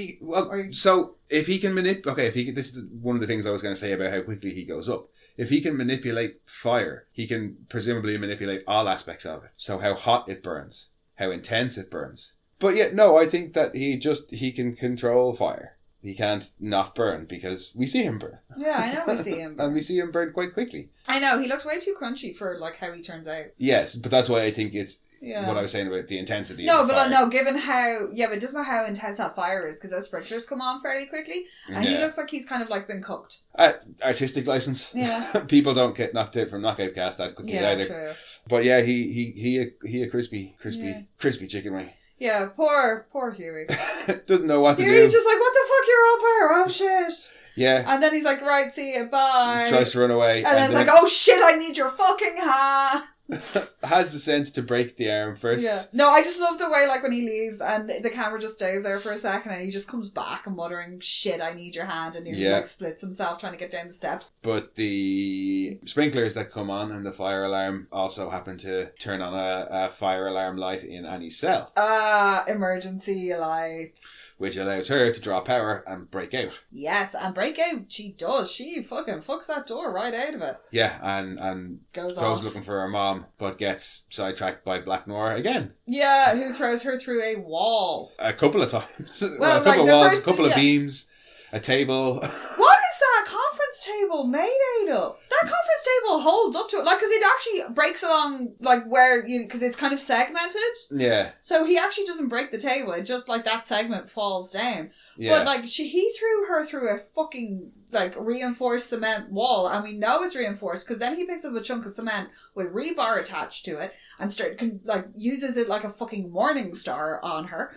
Speaker 1: so if he can manipulate, this is one of the things I was going to say about how quickly he goes up. If he can manipulate fire, he can presumably manipulate all aspects of it. So how hot it burns, how intense it burns. But yet, no, I think that he can control fire. He can't not burn because we see him burn.
Speaker 2: Yeah, I know we see him burn.
Speaker 1: And we see him burn quite quickly.
Speaker 2: I know, he looks way too crunchy for like how he turns out.
Speaker 1: Yes, but that's why I think it's what I was saying about the intensity of the fire.
Speaker 2: No, given how... Yeah, but it doesn't matter how intense that fire is because those sprinklers come on fairly quickly and he looks like he's kind of like been cooked.
Speaker 1: Artistic license.
Speaker 2: Yeah.
Speaker 1: People don't get knocked out from knockout cast that quickly either. True. But yeah, he a crispy chicken wing.
Speaker 2: Yeah, poor Hughie.
Speaker 1: Doesn't know what to do.
Speaker 2: Hughie's just like, what the fuck, you're up here? Oh shit.
Speaker 1: Yeah.
Speaker 2: And then he's like, right, see you, bye.
Speaker 1: Tries to run away.
Speaker 2: And then it's like, oh shit, I need your fucking hat.
Speaker 1: has the sense to break the arm first.
Speaker 2: Yeah. No, I just love the way, like, when he leaves and the camera just stays there for a second and he just comes back and muttering, shit, I need your hand, and he like splits himself trying to get down the steps.
Speaker 1: But the sprinklers that come on and the fire alarm also happen to turn on a fire alarm light in Annie's cell.
Speaker 2: Emergency lights.
Speaker 1: Which allows her to draw power and break out.
Speaker 2: Yes, and break out she does. She fucking fucks that door right out of it.
Speaker 1: Yeah, and goes looking for her mom, but gets sidetracked by Black Noir again.
Speaker 2: Yeah, who throws her through a wall.
Speaker 1: A couple of times.
Speaker 2: Well,
Speaker 1: a couple of walls, a couple of
Speaker 2: yeah.
Speaker 1: beams, a table.
Speaker 2: What is that conference table made out of? That conference table holds up to it, like, because it actually breaks along, like, where because it's kind of segmented.
Speaker 1: Yeah.
Speaker 2: So he actually doesn't break the table. It just, like, that segment falls down.
Speaker 1: Yeah.
Speaker 2: But, like, he threw her through a fucking, like, reinforced cement wall, and we know it's reinforced because then he picks up a chunk of cement with rebar attached to it and uses it like a fucking morning star on her.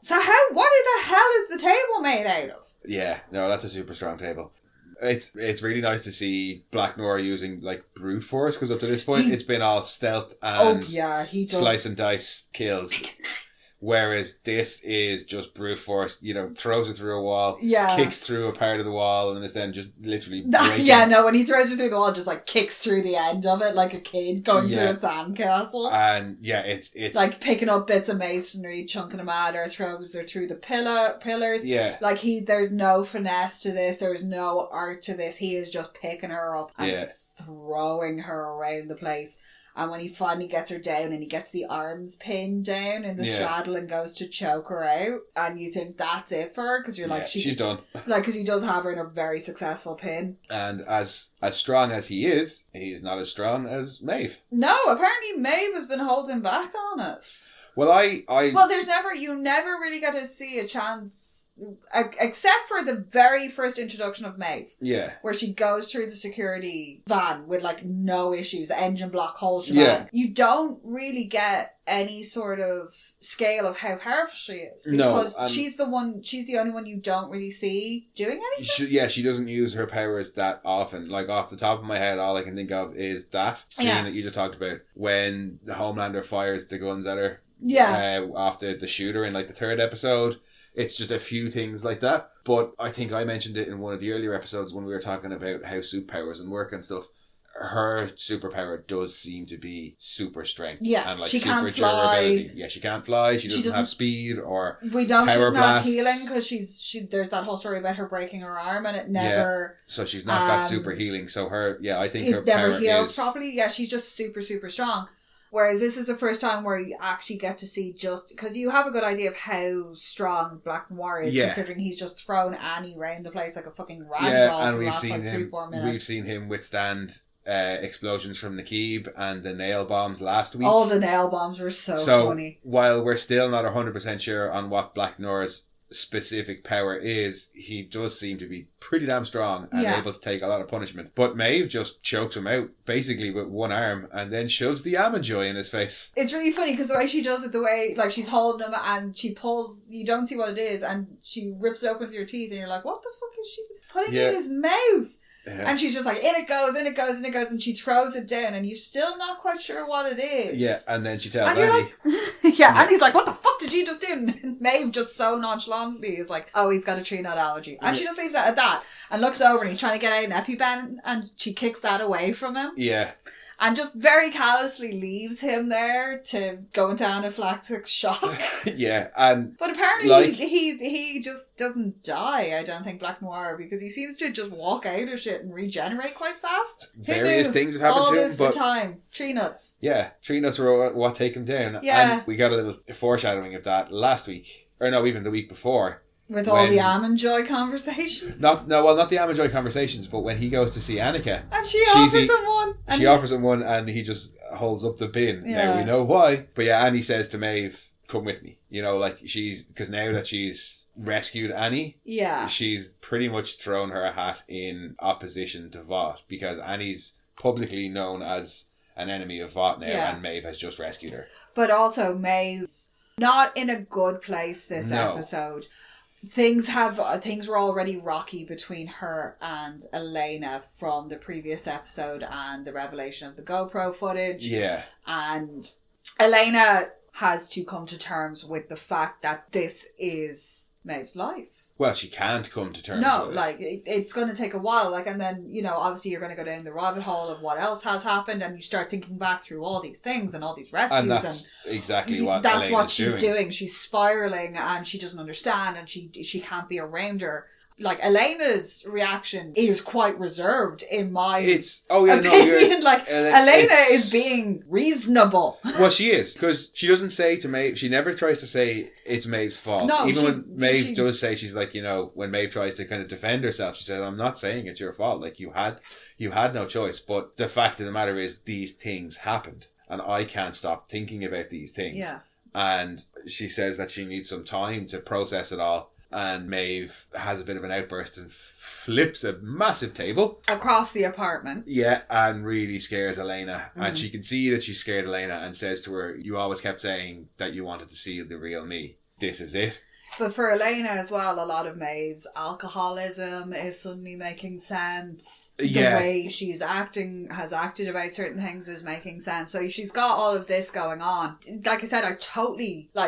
Speaker 2: So what the hell is the table made out of?
Speaker 1: Yeah, no, that's a super strong table. It's really nice to see Black Noir using, like, brute force, because up to this point it's been all stealth and
Speaker 2: he does.
Speaker 1: Slice and dice kills. Whereas this is just brute force, throws it through a wall, kicks through a part of the wall, and is then just literally breaking.
Speaker 2: Yeah, no, when he throws it through the wall, just, like, kicks through the end of it like a kid going through a sandcastle.
Speaker 1: And, yeah, it's...
Speaker 2: like, picking up bits of masonry, chunking them at her, throws her through the pillars.
Speaker 1: Yeah.
Speaker 2: Like, there's no finesse to this, there's no art to this, he is just picking her up and throwing her around the place. And when he finally gets her down and he gets the arms pinned down in the straddle and goes to choke her out, and you think that's it for her, because you're like,
Speaker 1: she's done.
Speaker 2: Like, because he does have her in a very successful pin.
Speaker 1: And as strong as he is, he's not as strong as Maeve.
Speaker 2: No, apparently Maeve has been holding back on us.
Speaker 1: Well,
Speaker 2: Well, you never really get to see a chance, except for the very first introduction of Maeve.
Speaker 1: Yeah.
Speaker 2: Where she goes through the security van with, like, no issues, engine block, whole shebang. Yeah. You don't really get any sort of scale of how powerful she is. Because she's the only one you don't really see doing anything.
Speaker 1: She doesn't use her powers that often. Like, off the top of my head, all I can think of is that scene that you just talked about, when the Homelander fires the guns at her.
Speaker 2: Yeah.
Speaker 1: Off the shooter in, like, the third episode. It's just a few things like that. But I think I mentioned it in one of the earlier episodes when we were talking about how superpowers and work and stuff. Her superpower does seem to be super strength.
Speaker 2: Yeah,
Speaker 1: and, like,
Speaker 2: she
Speaker 1: super
Speaker 2: can't fly.
Speaker 1: durability. Yeah, she can't fly. She doesn't have speed or
Speaker 2: we know
Speaker 1: power
Speaker 2: she doesn't
Speaker 1: blasts.
Speaker 2: have healing because there's that whole story about her breaking her arm and it never...
Speaker 1: So she's not got super healing. So I think her
Speaker 2: it never
Speaker 1: power
Speaker 2: heals
Speaker 1: is...
Speaker 2: properly. Yeah, she's just super, super strong. Whereas this is the first time where you actually get to see just... Because you have a good idea of how strong Black Noir is, considering he's just thrown Annie around the place like a fucking ragdoll for the last, like, 3-4 minutes.
Speaker 1: We've seen him withstand explosions from Naquib and the nail bombs last week.
Speaker 2: Oh, the nail bombs were so funny.
Speaker 1: While we're still not 100% sure on what Black Noir's specific power is, he does seem to be pretty damn strong and able to take a lot of punishment. But Maeve just chokes him out basically with one arm and then shoves the almond joy in his face.
Speaker 2: It's really funny because the way she does it, the way, like, she's holding him and she pulls, you don't see what it is, and she rips it open with your teeth and you're like, what the fuck is she putting in his mouth? Yeah. And she's just like, in it goes, and she throws it down and you're still not quite sure what it is.
Speaker 1: Yeah, and then she tells Annie.
Speaker 2: Like, and he's like, what the fuck did you just do? And Maeve just so nonchalantly is like, oh, he's got a tree nut allergy. And she just leaves it at that and looks over and he's trying to get out an EpiPen and she kicks that away from him.
Speaker 1: Yeah.
Speaker 2: And just very callously leaves him there to go into anaphylactic shock.
Speaker 1: Yeah, but
Speaker 2: apparently, like, he just doesn't die, I don't think, Black Noir, because he seems to just walk out of shit and regenerate quite fast.
Speaker 1: Various things have happened to him.
Speaker 2: All this time. Tree nuts.
Speaker 1: Yeah, tree nuts were what take him down.
Speaker 2: Yeah.
Speaker 1: And we got a little foreshadowing of that last week. Or no, even the week before.
Speaker 2: With all the Almond Joy conversations?
Speaker 1: Not the Almond Joy conversations, but when he goes to see Annika.
Speaker 2: And she offers him one.
Speaker 1: She offers him one and he just holds up the bin. Yeah. Now we know why. But yeah, Annie says to Maeve, come with me. Like, because now that she's rescued Annie, she's pretty much thrown her hat in opposition to Vought, because Annie's publicly known as an enemy of Vought now, and Maeve has just rescued her.
Speaker 2: But also Maeve's not in a good place this episode. things were already rocky between her and Elena from the previous episode and the revelation of the GoPro footage.
Speaker 1: Yeah.
Speaker 2: And Elena has to come to terms with the fact that this is Maeve's life.
Speaker 1: Well, she can't come to terms with it.
Speaker 2: No, like, it's going to take a while. Like, and then, you know, obviously you're going to go down the rabbit hole of what else has happened, and you start thinking back through all these things and all these rescues.
Speaker 1: And that's exactly what
Speaker 2: that's
Speaker 1: Elena's
Speaker 2: what she's
Speaker 1: doing.
Speaker 2: doing. She's spiraling, and she doesn't understand, and she can't be around her. Like, Elena's reaction is quite reserved in my opinion. Elena is being reasonable.
Speaker 1: Well, she is, because she doesn't say to Maeve, she never tries to say it's Maeve's fault.
Speaker 2: No,
Speaker 1: even when Maeve does say, she's like, you know, when Maeve tries to kind of defend herself, she says, I'm not saying it's your fault. Like, you had no choice. But the fact of the matter is, these things happened, and I can't stop thinking about these things.
Speaker 2: Yeah.
Speaker 1: And she says that she needs some time to process it all. And Maeve has a bit of an outburst and flips a massive table
Speaker 2: across the apartment.
Speaker 1: Yeah, and really scares Elena. And she can see that she scared Elena and says to her, you always kept saying that you wanted to see the real me. This is it.
Speaker 2: But for Elena as well, a lot of Maeve's alcoholism is suddenly making sense.
Speaker 1: Yeah.
Speaker 2: The way has acted about certain things is making sense. So she's got all of this going on. Like I said,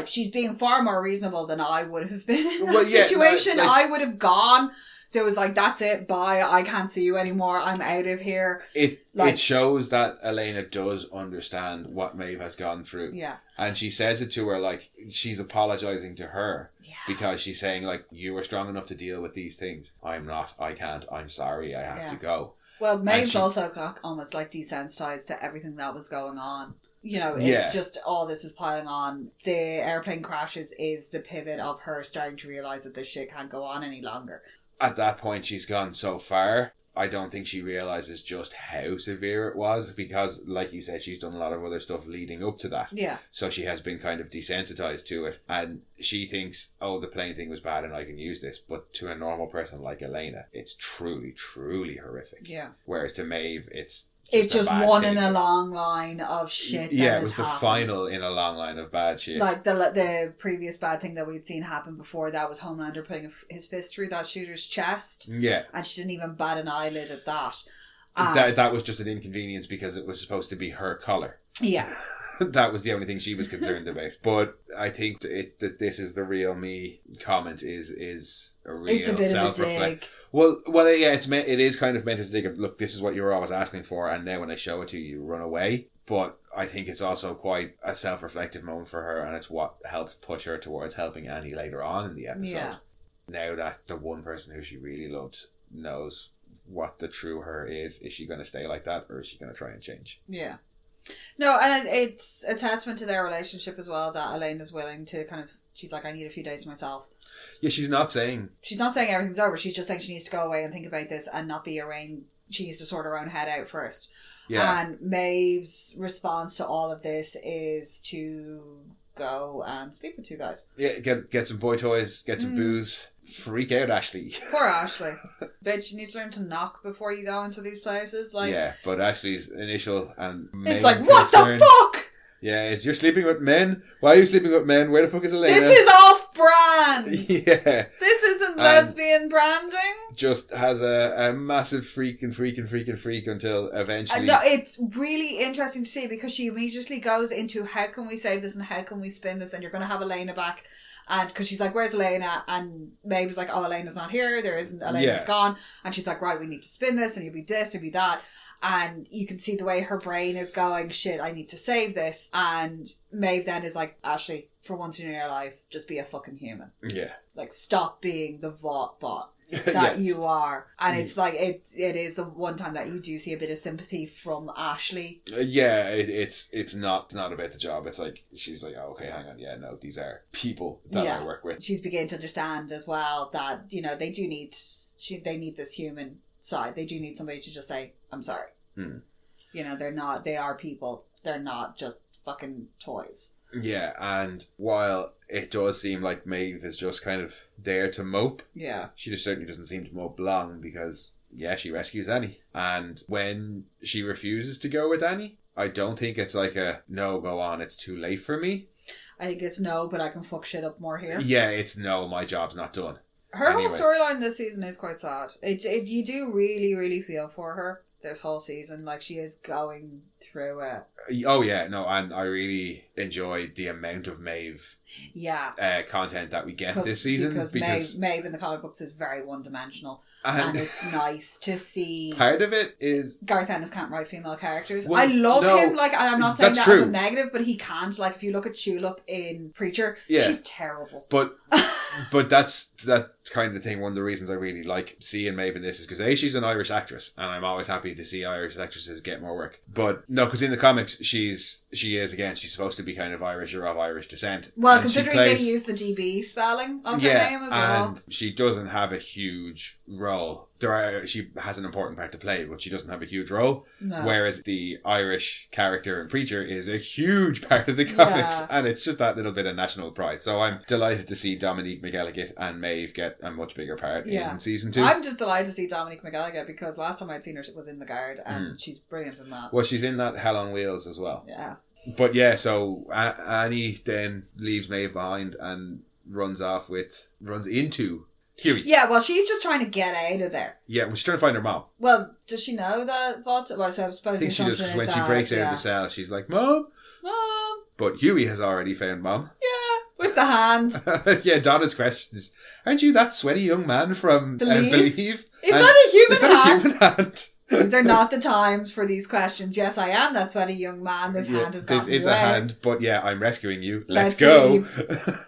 Speaker 2: she's being far more reasonable than I would have been in that situation. I would have gone. There was like, that's it, bye, I can't see you anymore, I'm out of here.
Speaker 1: It shows that Elena does understand what Maeve has gone through.
Speaker 2: Yeah.
Speaker 1: And she says it to her like she's apologising to her. Yeah. Because she's saying like, you were strong enough to deal with these things. I'm not, I can't, I'm sorry, I have to go. Well,
Speaker 2: Maeve's also got almost like desensitised to everything that was going on. You know, it's just all this is piling on. The airplane crashes is the pivot of her starting to realise that this shit can't go on any longer.
Speaker 1: At that point, she's gone so far, I don't think she realises just how severe it was, because, like you said, she's done a lot of other stuff leading up to that.
Speaker 2: Yeah.
Speaker 1: So she has been kind of desensitised to it, and she thinks, oh, the plane thing was bad and I can use this, but to a normal person like Elena, it's truly, truly horrific.
Speaker 2: Yeah.
Speaker 1: Whereas to Maeve, it's
Speaker 2: just one in a long line of shit.
Speaker 1: Yeah, it was the final in a long line of bad shit.
Speaker 2: Like the previous bad thing that we'd seen happen before that was Homelander putting his fist through that shooter's chest.
Speaker 1: Yeah.
Speaker 2: And she didn't even bat an eyelid at that.
Speaker 1: That was just an inconvenience because it was supposed to be her colour.
Speaker 2: Yeah.
Speaker 1: That was the only thing she was concerned about. But I think that this is the real me comment is a real self-reflect. Well, yeah, it is kind of meant as a dig of, look, this is what you were always asking for, and now when I show it to you, you run away. But I think it's also quite a self-reflective moment for her, and it's what helped push her towards helping Annie later on in the episode. Yeah. Now that the one person who she really loved knows what the true her is she going to stay like that, or is she going to try and change? Yeah.
Speaker 2: No, and it's a testament to their relationship as well that Elena's willing to she's like, I need a few days to myself.
Speaker 1: Yeah, she's not saying
Speaker 2: everything's over. She's just saying she needs to go away and think about this and not be around. She needs to sort her own head out first. Yeah. And Maeve's response to all of this is to go and sleep with two guys.
Speaker 1: Yeah, get some boy toys, get some booze. Freak out, Ashley.
Speaker 2: Poor Ashley. Bitch, you need to learn to knock before you go into these places. Like,
Speaker 1: yeah, but Ashley's initial and main
Speaker 2: it's like, what the fuck?
Speaker 1: Yeah, you're sleeping with men? Why are you sleeping with men? Where the fuck is Elena?
Speaker 2: This is off-brand!
Speaker 1: Yeah.
Speaker 2: This isn't lesbian branding.
Speaker 1: Just has a massive freak until eventually...
Speaker 2: No, it's really interesting to see because she immediately goes into how can we save this and how can we spin this and you're going to have Elena back. And because she's like, where's Elena? And Maeve's like, oh, Elena's not here. There isn't. Elena's gone. And she's like, right, we need to spin this and you'll be this and be that. And you can see the way her brain is going, shit, I need to save this. And Maeve then is like, Ashley, for once in your life, just be a fucking human.
Speaker 1: Yeah.
Speaker 2: Like, stop being the Vought bot that you are. And it's like, it is the one time that you do see a bit of sympathy from Ashley.
Speaker 1: Yeah, it's not about the job. It's like, she's like, oh, okay, hang on. Yeah, no, these are people that I work with.
Speaker 2: She's beginning to understand as well that, you know, they need this human side. They do need somebody to just say, I'm sorry. You know, they are people. They're not just fucking toys.
Speaker 1: Yeah, and while it does seem like Maeve is just kind of there to mope, she just certainly doesn't seem to mope long because, she rescues Annie. And when she refuses to go with Annie, I don't think it's like a, no, go on, it's too late for me.
Speaker 2: I think it's no, but I can fuck shit up more here.
Speaker 1: Yeah, it's no, my job's not done.
Speaker 2: Her whole storyline this season is quite sad. You do really, really feel for her this whole season. Like, she is going through it.
Speaker 1: Oh, yeah, no, and I really enjoyed the amount of Maeve content that we get this season.
Speaker 2: Because Maeve in the comic books is very one-dimensional. And it's nice to see...
Speaker 1: Part of it is...
Speaker 2: Garth Ennis can't write female characters.
Speaker 1: Well,
Speaker 2: I love him, like, and I'm not saying that
Speaker 1: true.
Speaker 2: as a negative, but he can't. Like, if you look at Tulip in Preacher, she's terrible.
Speaker 1: But that's kind of the thing. One of the reasons I really like seeing Maeve in this is because she's an Irish actress, and I'm always happy to see Irish actresses get more work. But no, because in the comics she's supposed to be kind of Irish or of Irish descent.
Speaker 2: Well, considering they use the DB spelling of her name as well.
Speaker 1: And she doesn't have a huge role. She has an important part to play, but she doesn't have a huge role. No. Whereas the Irish character in Preacher is a huge part of the comics, and it's just that little bit of national pride. So I'm delighted to see Dominique McElligott and Maeve get a much bigger part in season 2.
Speaker 2: I'm just delighted to see Dominique McElligott because last time I'd seen her was in The Guard, and she's brilliant in that.
Speaker 1: Well, she's in that Hell on Wheels as well.
Speaker 2: Yeah.
Speaker 1: But yeah, so Annie then leaves Maeve behind and runs into Hughie.
Speaker 2: Yeah, well, she's just trying to get out of there.
Speaker 1: Yeah, well, she's trying to find her mom.
Speaker 2: Well, does she know that Vought? Well, so I suppose
Speaker 1: I think she does, because when she breaks out of the cell, she's like, Mom! But Hughie has already found Mom.
Speaker 2: Yeah, with the hand.
Speaker 1: Yeah, Donna's question is, aren't you that sweaty young man from Believe?
Speaker 2: Is that a human
Speaker 1: hand?
Speaker 2: These are not the times for these questions. Yes, I am that sweaty young man. This hand has gotten
Speaker 1: This is
Speaker 2: away.
Speaker 1: a hand, but yeah, I'm rescuing you. Let's go.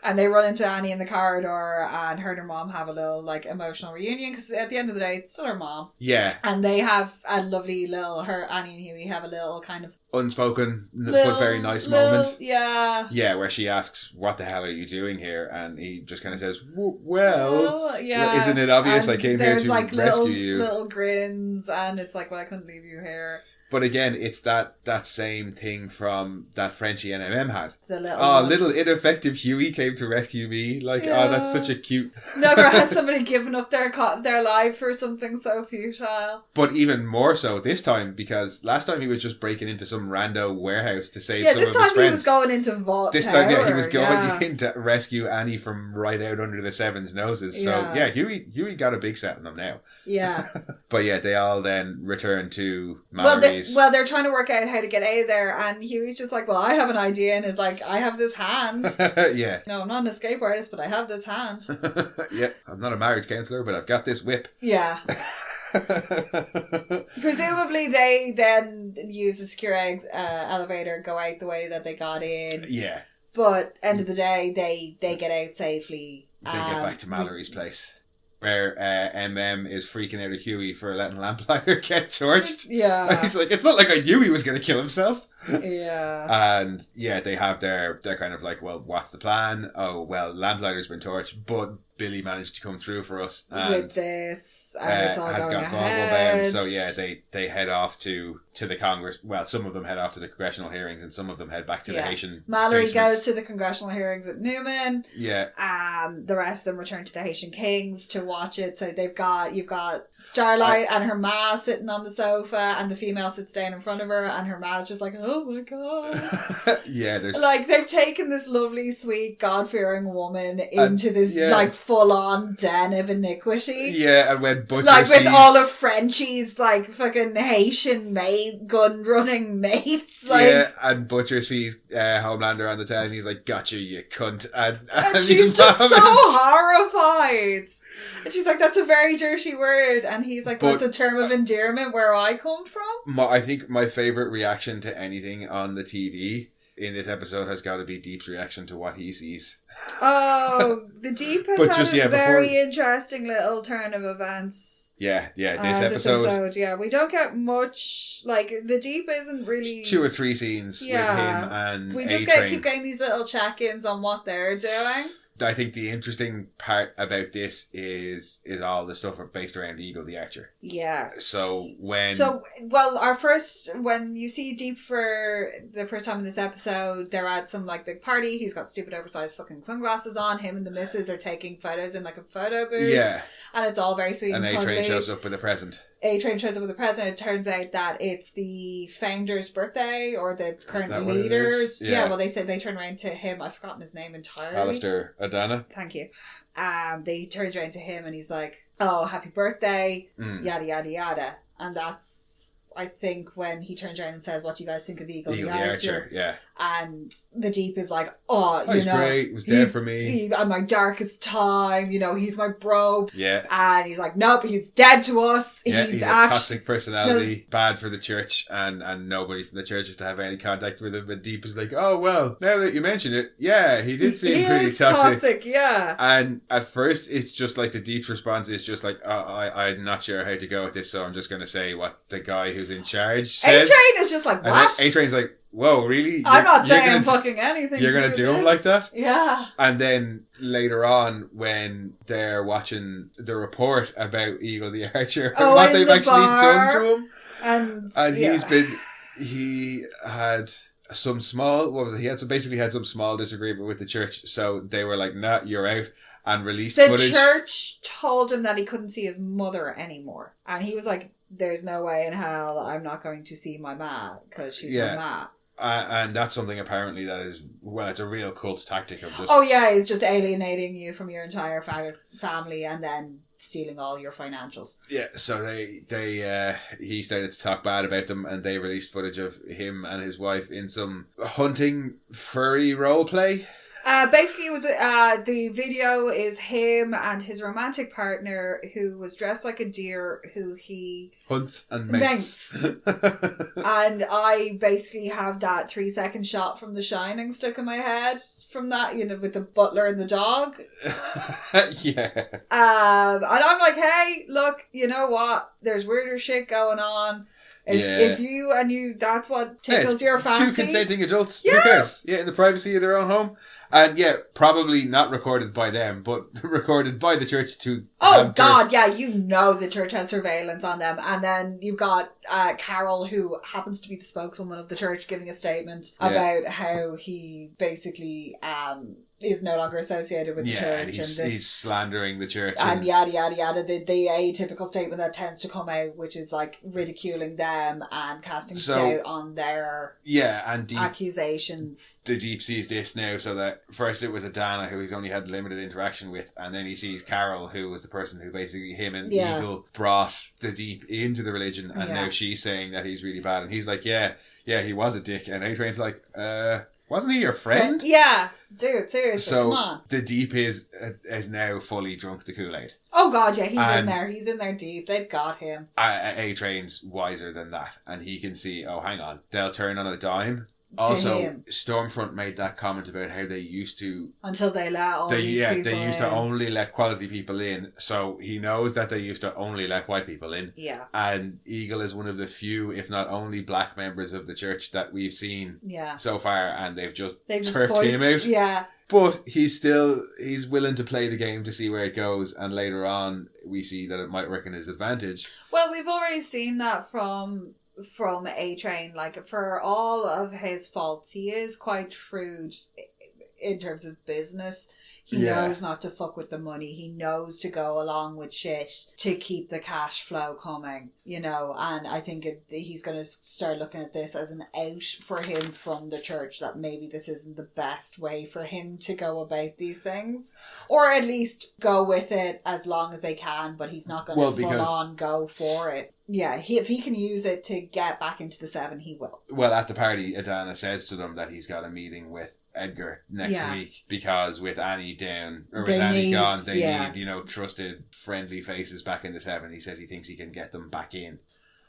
Speaker 2: And they run into Annie in the corridor, and her and her mom have a little like emotional reunion because at the end of the day, it's still her mom.
Speaker 1: Yeah.
Speaker 2: And they have a lovely little, Annie and Hughie have a little kind of
Speaker 1: unspoken but very nice moment.
Speaker 2: Yeah.
Speaker 1: Yeah, where she asks, what the hell are you doing here? And he just kind of says, well, isn't it obvious? I came here to rescue you.
Speaker 2: Little grins, and it's like, well, I couldn't leave you here.
Speaker 1: But again, it's that same thing from that Frenchie NMM had.
Speaker 2: It's a little
Speaker 1: ineffective Hughie came to rescue me. Like, that's such a cute...
Speaker 2: Never has somebody given up their life for something so futile.
Speaker 1: But even more so this time, because last time he was just breaking into some rando warehouse to save some of his friends.
Speaker 2: This time he was going into Vought
Speaker 1: This time, he was going in to rescue Annie from right out under the Seven's noses. So, Hughie got a big set on him now.
Speaker 2: Yeah.
Speaker 1: But yeah, they all then return to Mallory's...
Speaker 2: Well, they're trying to work out how to get out of there, and Hughie's just like, well, I have an idea, and is like, I have this hand.
Speaker 1: Yeah.
Speaker 2: No, I'm not an escape artist, but I have this hand.
Speaker 1: Yeah, I'm not a marriage counsellor, but I've got this whip.
Speaker 2: Yeah. Presumably they then use the secure elevator, go out the way that they got in.
Speaker 1: Yeah.
Speaker 2: But end of the day, they get out safely.
Speaker 1: They get back to Mallory's place, where MM is freaking out at Hughie for letting Lamplighter get torched.
Speaker 2: Yeah.
Speaker 1: And he's like, it's not like I knew he was going to kill himself.
Speaker 2: Yeah.
Speaker 1: And yeah, they have their kind of like, well, what's the plan? Oh, well, Lamplighter's been torched, but Billy managed to come through for us. And,
Speaker 2: with this, and it's all
Speaker 1: has
Speaker 2: going
Speaker 1: got
Speaker 2: ahead.
Speaker 1: So yeah, they head off to the Congress. Well, some of them head off to the congressional hearings, and some of them head back to the Haitian
Speaker 2: Mallory
Speaker 1: basements.
Speaker 2: goes to the congressional hearings with Nueman.
Speaker 1: Yeah.
Speaker 2: The rest of them return to the Haitian Kings to watch it. So you've got Starlight and her ma sitting on the sofa, and the female sits down in front of her, and her ma's just like, oh my god.
Speaker 1: Yeah, there's
Speaker 2: like they've taken this lovely, sweet, God-fearing woman into this like full-on den of iniquity.
Speaker 1: Yeah, and when Butcher
Speaker 2: like with all of Frenchie's like fucking Haitian gun-running mates. Like,
Speaker 1: yeah, and Butcher sees Homelander on the town, and he's like, "Gotcha, you cunt!" And
Speaker 2: she's just so horrified. And she's like, "That's a very dirty word," and he's like, "That's a term of endearment where I come from."
Speaker 1: I think my favourite reaction to anything on the TV in this episode has got to be Deep's reaction to what he sees.
Speaker 2: Oh, the Deep has had a very interesting little turn of events.
Speaker 1: Yeah, this episode.
Speaker 2: Yeah, we don't get much, like, the Deep isn't really...
Speaker 1: 2 or 3 scenes with him and
Speaker 2: we just keep getting these little check-ins on what they're doing.
Speaker 1: I think the interesting part about this is all the stuff based around Eagle the Archer.
Speaker 2: Yes.
Speaker 1: When
Speaker 2: you see Deep for the first time in this episode, they're at some like big party. He's got stupid oversized fucking sunglasses on. Him and the missus are taking photos in like a photo booth.
Speaker 1: Yeah.
Speaker 2: And it's all very sweet and
Speaker 1: A-Train
Speaker 2: cuddly.
Speaker 1: shows up with a present.
Speaker 2: A-Train shows up with the president, it turns out that it's the founder's birthday, or the current leaders. Yeah, well, they said they turn around to him. I've forgotten his name entirely.
Speaker 1: Alistair Adana.
Speaker 2: Thank you. They turn around to him and he's like, oh, happy birthday, yada, yada, yada. And that's, I think, when he turns around and says, what do you guys think of Eagle the Archer?
Speaker 1: Yeah.
Speaker 2: And the Deep is like, oh,
Speaker 1: he's great. He was there for me.
Speaker 2: At my darkest time, he's my bro.
Speaker 1: Yeah.
Speaker 2: And he's like, nope, he's dead to us.
Speaker 1: Yeah, he's a toxic personality, bad for the church, and nobody from the church is to have any contact with him. But Deep is like, oh, well, now that you mention it, yeah, he did seem pretty toxic.
Speaker 2: Yeah.
Speaker 1: And at first, it's just like the Deep's response is just like, I'm not sure how to go with this, so I'm just going to say what the guy who's in charge says.
Speaker 2: A-Train is just like, what?
Speaker 1: A-Train's like, whoa, really?
Speaker 2: I'm not saying fucking anything.
Speaker 1: You're going to do him like that?
Speaker 2: Yeah.
Speaker 1: And then later on, when they're watching the report about Eagle the Archer, and what they've actually done to him. And he had some small, he had some small disagreement with the church. So they were like, nah, you're out. And released footage.
Speaker 2: The church told him that he couldn't see his mother anymore. And he was like, there's no way in hell I'm not going to see my ma, because she's my ma.
Speaker 1: And that's something apparently that is, well, it's a real cult tactic of just...
Speaker 2: Oh yeah, it's just alienating you from your entire family and then stealing all your financials.
Speaker 1: Yeah, so he started to talk bad about them, and they released footage of him and his wife in some hunting furry role play.
Speaker 2: Basically, it was the video is him and his romantic partner, who was dressed like a deer, who he
Speaker 1: hunts and mates.
Speaker 2: And I basically have that 3-second shot from The Shining stuck in my head from that, with the butler and the dog.
Speaker 1: Yeah.
Speaker 2: And I'm like, hey, look, you know what? There's weirder shit going on. If you that's what tickles your fancy.
Speaker 1: Two consenting adults. Yeah. Who cares? Yeah, in the privacy of their own home. And yeah, probably not recorded by them, but recorded by the church to...
Speaker 2: Oh God, yeah, the church has surveillance on them. And then you've got Carol, who happens to be the spokeswoman of the church, giving a statement about how he basically... is no longer associated with the church.
Speaker 1: And he's slandering the church.
Speaker 2: And yada, yada, yada. The atypical statement that tends to come out, which is like ridiculing them and casting doubt on their accusations.
Speaker 1: The Deep sees this now, so that first it was Adana, who he's only had limited interaction with, and then he sees Carol, who was the person who basically him and Eagle brought the Deep into the religion, and now she's saying that he's really bad. And he's like, yeah, he was a dick. And A-Train's like, wasn't he your friend?
Speaker 2: Yeah. Dude, seriously,
Speaker 1: so
Speaker 2: come on.
Speaker 1: The Deep is now fully drunk the Kool-Aid.
Speaker 2: Oh God, yeah, he's in there deep. They've got him.
Speaker 1: A-Train's wiser than that, and he can see, oh, hang on, they'll turn on a dime. Also, Stormfront made that comment about how they used to...
Speaker 2: Until they let all these people
Speaker 1: they used to only let quality people in. So he knows that they used to only let white people in.
Speaker 2: Yeah.
Speaker 1: And Eagle is one of the few, if not only, black members of the church that we've seen so far. And they've just turfed him out.
Speaker 2: Yeah.
Speaker 1: But he's willing to play the game to see where it goes. And later on, we see that it might work in his advantage.
Speaker 2: Well, we've already seen that from A-Train. Like, for all of his faults, he is quite shrewd in terms of business. He knows not to fuck with the money. He knows to go along with shit to keep the cash flow coming, and I think he's going to start looking at this as an out for him from the church, that maybe this isn't the best way for him to go about these things, or at least go with it as long as they can, but he's not going to full on go for it. Yeah, if he can use it to get back into the 7, he will.
Speaker 1: Well, at the party, Adana says to them that he's got a meeting with Edgar next week, because with Annie down, or with Annie gone, they need, trusted, friendly faces back in the 7. He says he thinks he can get them back in.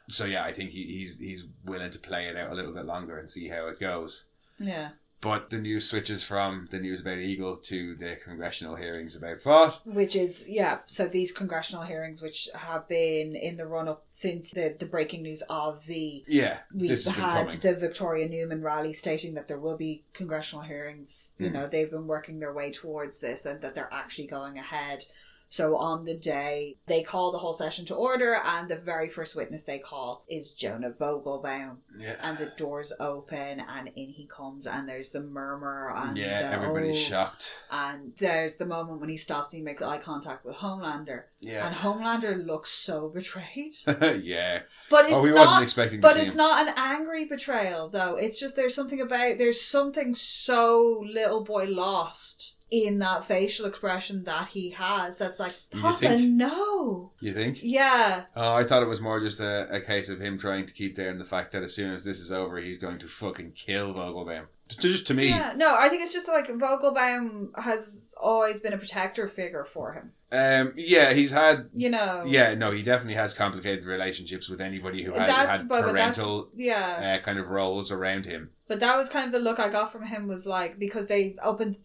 Speaker 1: So yeah, I think he's willing to play it out a little bit longer and see how it goes.
Speaker 2: Yeah.
Speaker 1: But the news switches from the news about Eagle to the congressional hearings about Vought.
Speaker 2: Which is, so these congressional hearings, which have been in the run-up since the breaking news of V.
Speaker 1: Yeah,
Speaker 2: this has had the Victoria Nueman rally stating that there will be congressional hearings. They've been working their way towards this, and that they're actually going ahead. So on the day, they call the whole session to order, and the very first witness they call is Jonah Vogelbaum.
Speaker 1: Yeah.
Speaker 2: And the doors open, and in he comes, and there's the murmur, and
Speaker 1: everybody's shocked.
Speaker 2: And there's the moment when he stops and he makes eye contact with Homelander.
Speaker 1: Yeah.
Speaker 2: And Homelander looks so betrayed.
Speaker 1: Yeah.
Speaker 2: But it's
Speaker 1: wasn't expecting to see him.
Speaker 2: But it's not an angry betrayal, though. It's just there's something so little boy lost in that facial expression that he has that's like, Papa, no.
Speaker 1: You think?
Speaker 2: Yeah.
Speaker 1: Oh, I thought it was more just a case of him trying to keep there in the fact that as soon as this is over, he's going to fucking kill Vogelbaum. Just to me.
Speaker 2: Yeah, no, I think it's just like Vogelbaum has always been a protector figure for him.
Speaker 1: Yeah, he's had...
Speaker 2: You know...
Speaker 1: Yeah, no, he definitely has complicated relationships with anybody who had parental kind of roles around him.
Speaker 2: But that was kind of the look I got from him, was like, because they opened,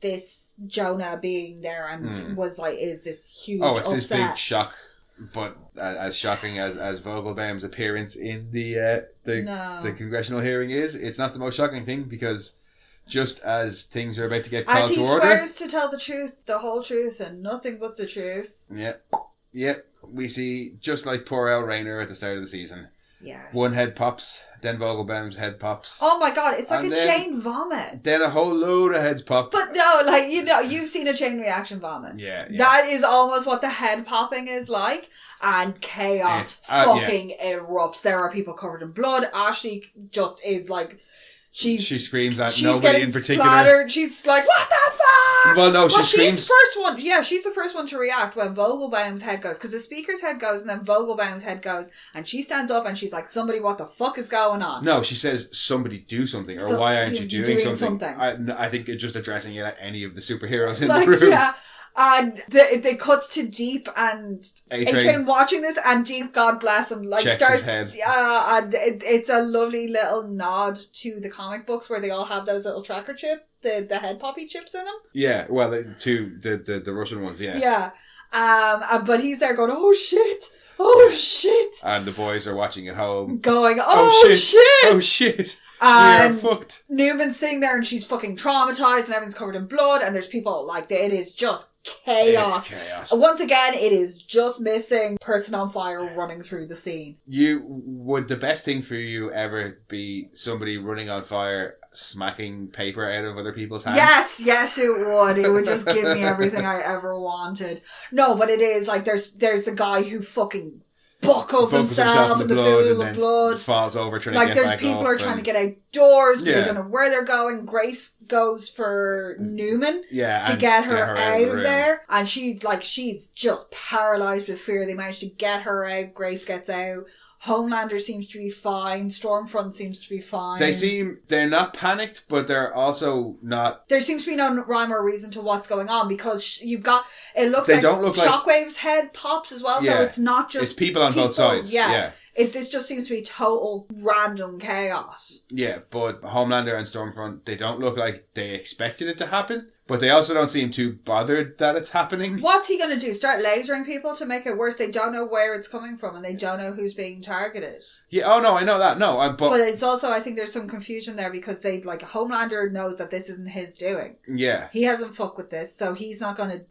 Speaker 2: this Jonah being there and was like, is this huge upset.
Speaker 1: This big shock. But as shocking as Vogelbaum's appearance in the congressional hearing is, it's not the most shocking thing, because just as things are about to get called to order...
Speaker 2: As he swears to tell the truth, the whole truth, and nothing but the truth.
Speaker 1: Yeah. We see, just like poor El Rainer at the start of the season,
Speaker 2: yes.
Speaker 1: One head pops, then Vogelbaum's head pops.
Speaker 2: Oh my god, it's like a chain vomit.
Speaker 1: Then a whole load of heads pop.
Speaker 2: But no, like, you've seen a chain reaction vomit.
Speaker 1: Yeah.
Speaker 2: That is almost what the head popping is like. And chaos fucking erupts. There are people covered in blood. Ashley just is like... She screams at nobody in particular. Splattered. She's like, what the fuck?
Speaker 1: Well, no,
Speaker 2: she's the first one. Yeah, she's the first one to react when Vogelbaum's head goes. Because the speaker's head goes and then Vogelbaum's head goes. And she stands up and she's like, somebody, what the fuck is going on?
Speaker 1: No, she says, somebody do something. Or why aren't you doing something? I think it's just addressing it at any of the superheroes in the room.
Speaker 2: Yeah. And it cuts to Deep and A-Train watching this, and Deep, God bless him,
Speaker 1: checks his head.
Speaker 2: Yeah, and it's a lovely little nod to the comic books where they all have those little tracker chip, the head poppy chips in them.
Speaker 1: Yeah, well, the Russian ones, yeah.
Speaker 2: Yeah, but he's there going, oh shit,
Speaker 1: and the boys are watching at home,
Speaker 2: going, oh shit.
Speaker 1: And fucked.
Speaker 2: Newman's sitting there and she's fucking traumatized and everything's covered in blood and there's people like, it is just chaos.
Speaker 1: It's chaos.
Speaker 2: Once again, it is just missing person on fire running through the scene.
Speaker 1: Would the best thing for you ever be somebody running on fire smacking paper out of other people's hands?
Speaker 2: Yes it would. It would just give me everything I ever wanted. No, but it is like there's the guy who fucking buckles himself in the pool of blood,
Speaker 1: falls over trying to get back up.
Speaker 2: Like there's people who are trying to get outdoors, but they don't know where they're going. Grace goes for Newman to get her out of there, and she's just paralysed with fear. They manage to get her out. Grace gets out. Homelander seems to be fine. Stormfront seems to be fine.
Speaker 1: They're not panicked, but they're also not...
Speaker 2: There seems to be no rhyme or reason to what's going on, because it looks
Speaker 1: they
Speaker 2: like
Speaker 1: don't look
Speaker 2: Shockwave's head pops as well, so it's not just...
Speaker 1: It's people on both sides.
Speaker 2: Yeah. This just seems to be total random chaos.
Speaker 1: Yeah, but Homelander and Stormfront, they don't look like they expected it to happen, but they also don't seem too bothered that it's happening.
Speaker 2: What's he going to do? Start lasering people to make it worse? They don't know where it's coming from and they don't know who's being targeted.
Speaker 1: Yeah, oh no, I know that. No,
Speaker 2: but it's also, I think there's some confusion there because Homelander knows that this isn't his doing. Yeah. He hasn't fucked with this, so he's not going to,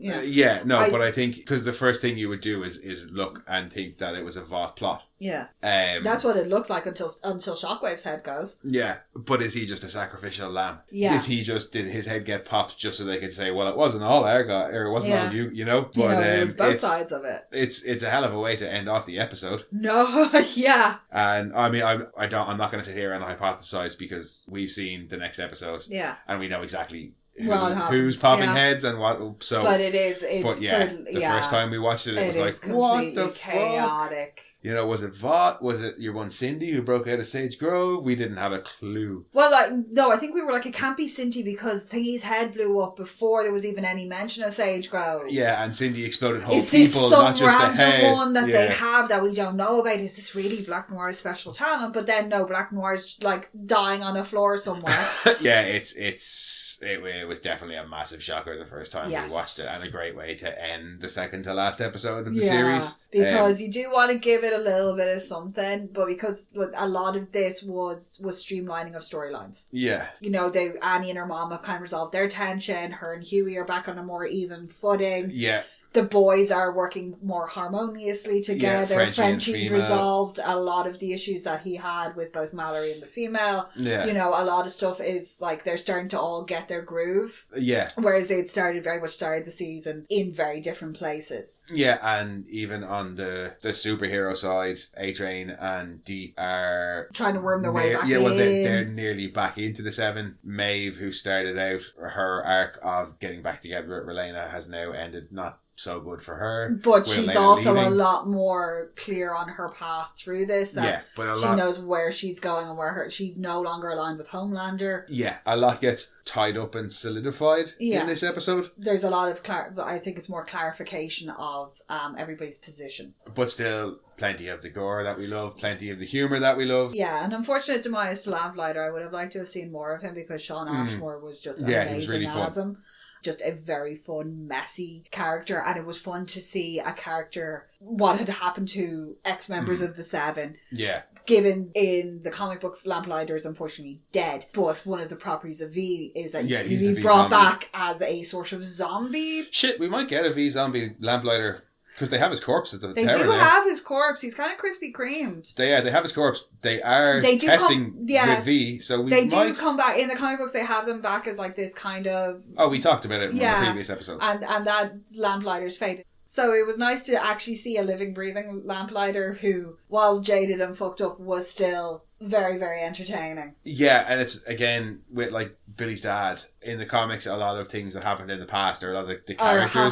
Speaker 1: but I think, because the first thing you would do is look and think that it was a Vought plot.
Speaker 2: Yeah. That's what it looks like until Shockwave's head goes.
Speaker 1: Yeah, but is he just a sacrificial lamb?
Speaker 2: Yeah.
Speaker 1: Did his head get popped just so they could say, well, it wasn't all our guy, or it wasn't all you, But
Speaker 2: it was both sides of it.
Speaker 1: It's a hell of a way to end off the episode.
Speaker 2: No, yeah.
Speaker 1: And I mean, I'm not going to sit here and hypothesize because we've seen the next episode.
Speaker 2: Yeah.
Speaker 1: And we know exactly
Speaker 2: who's
Speaker 1: popping heads and what. So,
Speaker 2: but it is.
Speaker 1: The first time we watched it was like, what the
Speaker 2: chaotic.
Speaker 1: Fuck? Was it Vought? Was it your one Cindy who broke out of Sage Grove? We didn't have a clue.
Speaker 2: Well, no, I think we were like, it can't be Cindy because Thingy's head blew up before there was even any mention of Sage Grove.
Speaker 1: Yeah, and Cindy exploded whole
Speaker 2: people,
Speaker 1: not just the head.
Speaker 2: Is this some random one that they have that we don't know about? Is this really Black Noir's special talent? But then, no, Black Noir's dying on a floor somewhere.
Speaker 1: Yeah, it was definitely a massive shocker the first time we watched it, and a great way to end the second to last episode of the series.
Speaker 2: Because you do want to give it a little bit of something, but because a lot of this was streamlining of storylines.
Speaker 1: Yeah.
Speaker 2: Annie and her mom have kind of resolved their tension. Her and Hughie are back on a more even footing.
Speaker 1: Yeah.
Speaker 2: the boys are working more harmoniously together.
Speaker 1: Frenchie and
Speaker 2: Frenchie's
Speaker 1: female.
Speaker 2: resolved a lot of the issues that he had with both Mallory and the female.
Speaker 1: Yeah.
Speaker 2: You know, a lot of stuff is like they're starting to all get their groove.
Speaker 1: Yeah.
Speaker 2: Whereas they'd very much started the season in very different places.
Speaker 1: Yeah, and even on the superhero side, A-Train and Deep are
Speaker 2: trying to worm their way back in.
Speaker 1: Yeah, well, they're nearly back into the Seven. Maeve, who started out her arc of getting back together with Relena, has now ended not so good for her.
Speaker 2: But she's also
Speaker 1: leaving.
Speaker 2: a lot more clear on her path through this.
Speaker 1: But
Speaker 2: she knows where she's going and she's no longer aligned with Homelander.
Speaker 1: Yeah, a lot gets tied up and solidified in this episode.
Speaker 2: There's a lot of I think it's more clarification of everybody's position.
Speaker 1: But still, plenty of the gore that we love, plenty of the humour that we love.
Speaker 2: Yeah, an unfortunate demise to Lamplighter. I would have liked to have seen more of him because Sean Ashmore was just amazing, he was really as him. Just a very fun, messy character, and it was fun to see a character, what had happened to ex-members of the Seven.
Speaker 1: Yeah.
Speaker 2: Given in the comic books, Lamplighter is unfortunately dead, but one of the properties of V is that he's be brought back as a sort of zombie.
Speaker 1: Shit, we might get a V zombie Lamplighter. Because they have his corpse at the
Speaker 2: They do have his corpse. He's kind of Krispy Kremed.
Speaker 1: They have his corpse. They are testing with V, so we might...
Speaker 2: They do come back. In the comic books, they have them back as like this kind of...
Speaker 1: Oh, we talked about it in one of the previous episodes.
Speaker 2: And that Lamplighter's fate. So it was nice to actually see a living, breathing Lamplighter who, while jaded and fucked up, was still very, very entertaining. Yeah,
Speaker 1: and it's, again, with like Billy's dad, in the comics, a lot of things that happened in the past, or a lot of the characters...
Speaker 2: Are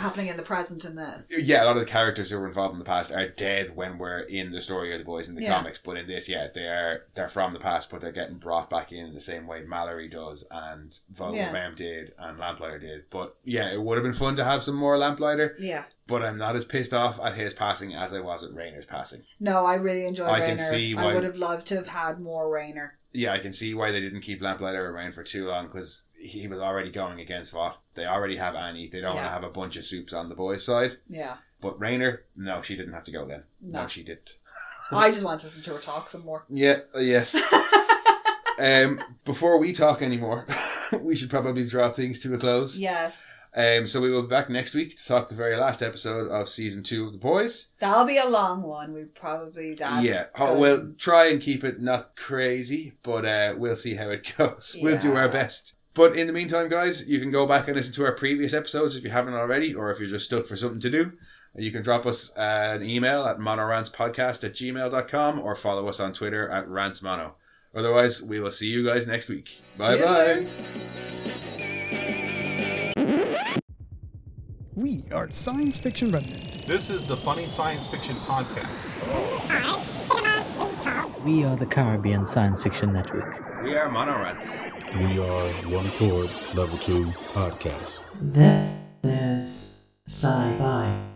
Speaker 2: happening in the present in this.
Speaker 1: Yeah, a lot of the characters who were involved in the past are dead when we're in the story of the boys in the comics, but in this, they're from the past, but they're getting brought back in the same way Mallory does, and Vought did, and Lamplighter did. But yeah, it would have been fun to have some more Lamplighter.
Speaker 2: Yeah.
Speaker 1: But I'm not as pissed off at his passing as I was at Raynor's passing.
Speaker 2: No, I really enjoyed Raynor.
Speaker 1: Can see why...
Speaker 2: I would have loved to have had more Raynor.
Speaker 1: Yeah, I can see why they didn't keep Lamplighter around for too long, because he was already going against Vought. They already have Annie. They don't want to have a bunch of soups on the boys' side.
Speaker 2: Yeah.
Speaker 1: But Raynor, no, she didn't have to go then. No she didn't.
Speaker 2: I just want to listen to her talk some more.
Speaker 1: Yeah, yes. Before we talk anymore, we should probably draw things to a close.
Speaker 2: Yes.
Speaker 1: So we will be back next week to talk the very last episode of season 2 of The Boys.
Speaker 2: That'll be a long one. We probably...
Speaker 1: We'll try and keep it not crazy, but we'll see how it goes. Yeah. We'll do our best. But in the meantime, guys, you can go back and listen to our previous episodes if you haven't already, or if you're just stuck for something to do. You can drop us an email at monorantspodcast@gmail.com or follow us on Twitter at rantsmono. Otherwise, we will see you guys next week. Bye-bye.
Speaker 3: We are Science Fiction Remnant.
Speaker 4: This is the Funny Science Fiction Podcast.
Speaker 5: We are the Caribbean Science Fiction Network.
Speaker 1: We are Monorants.
Speaker 4: We are One Accord Level 2 Podcast.
Speaker 5: This is Sci-Fi.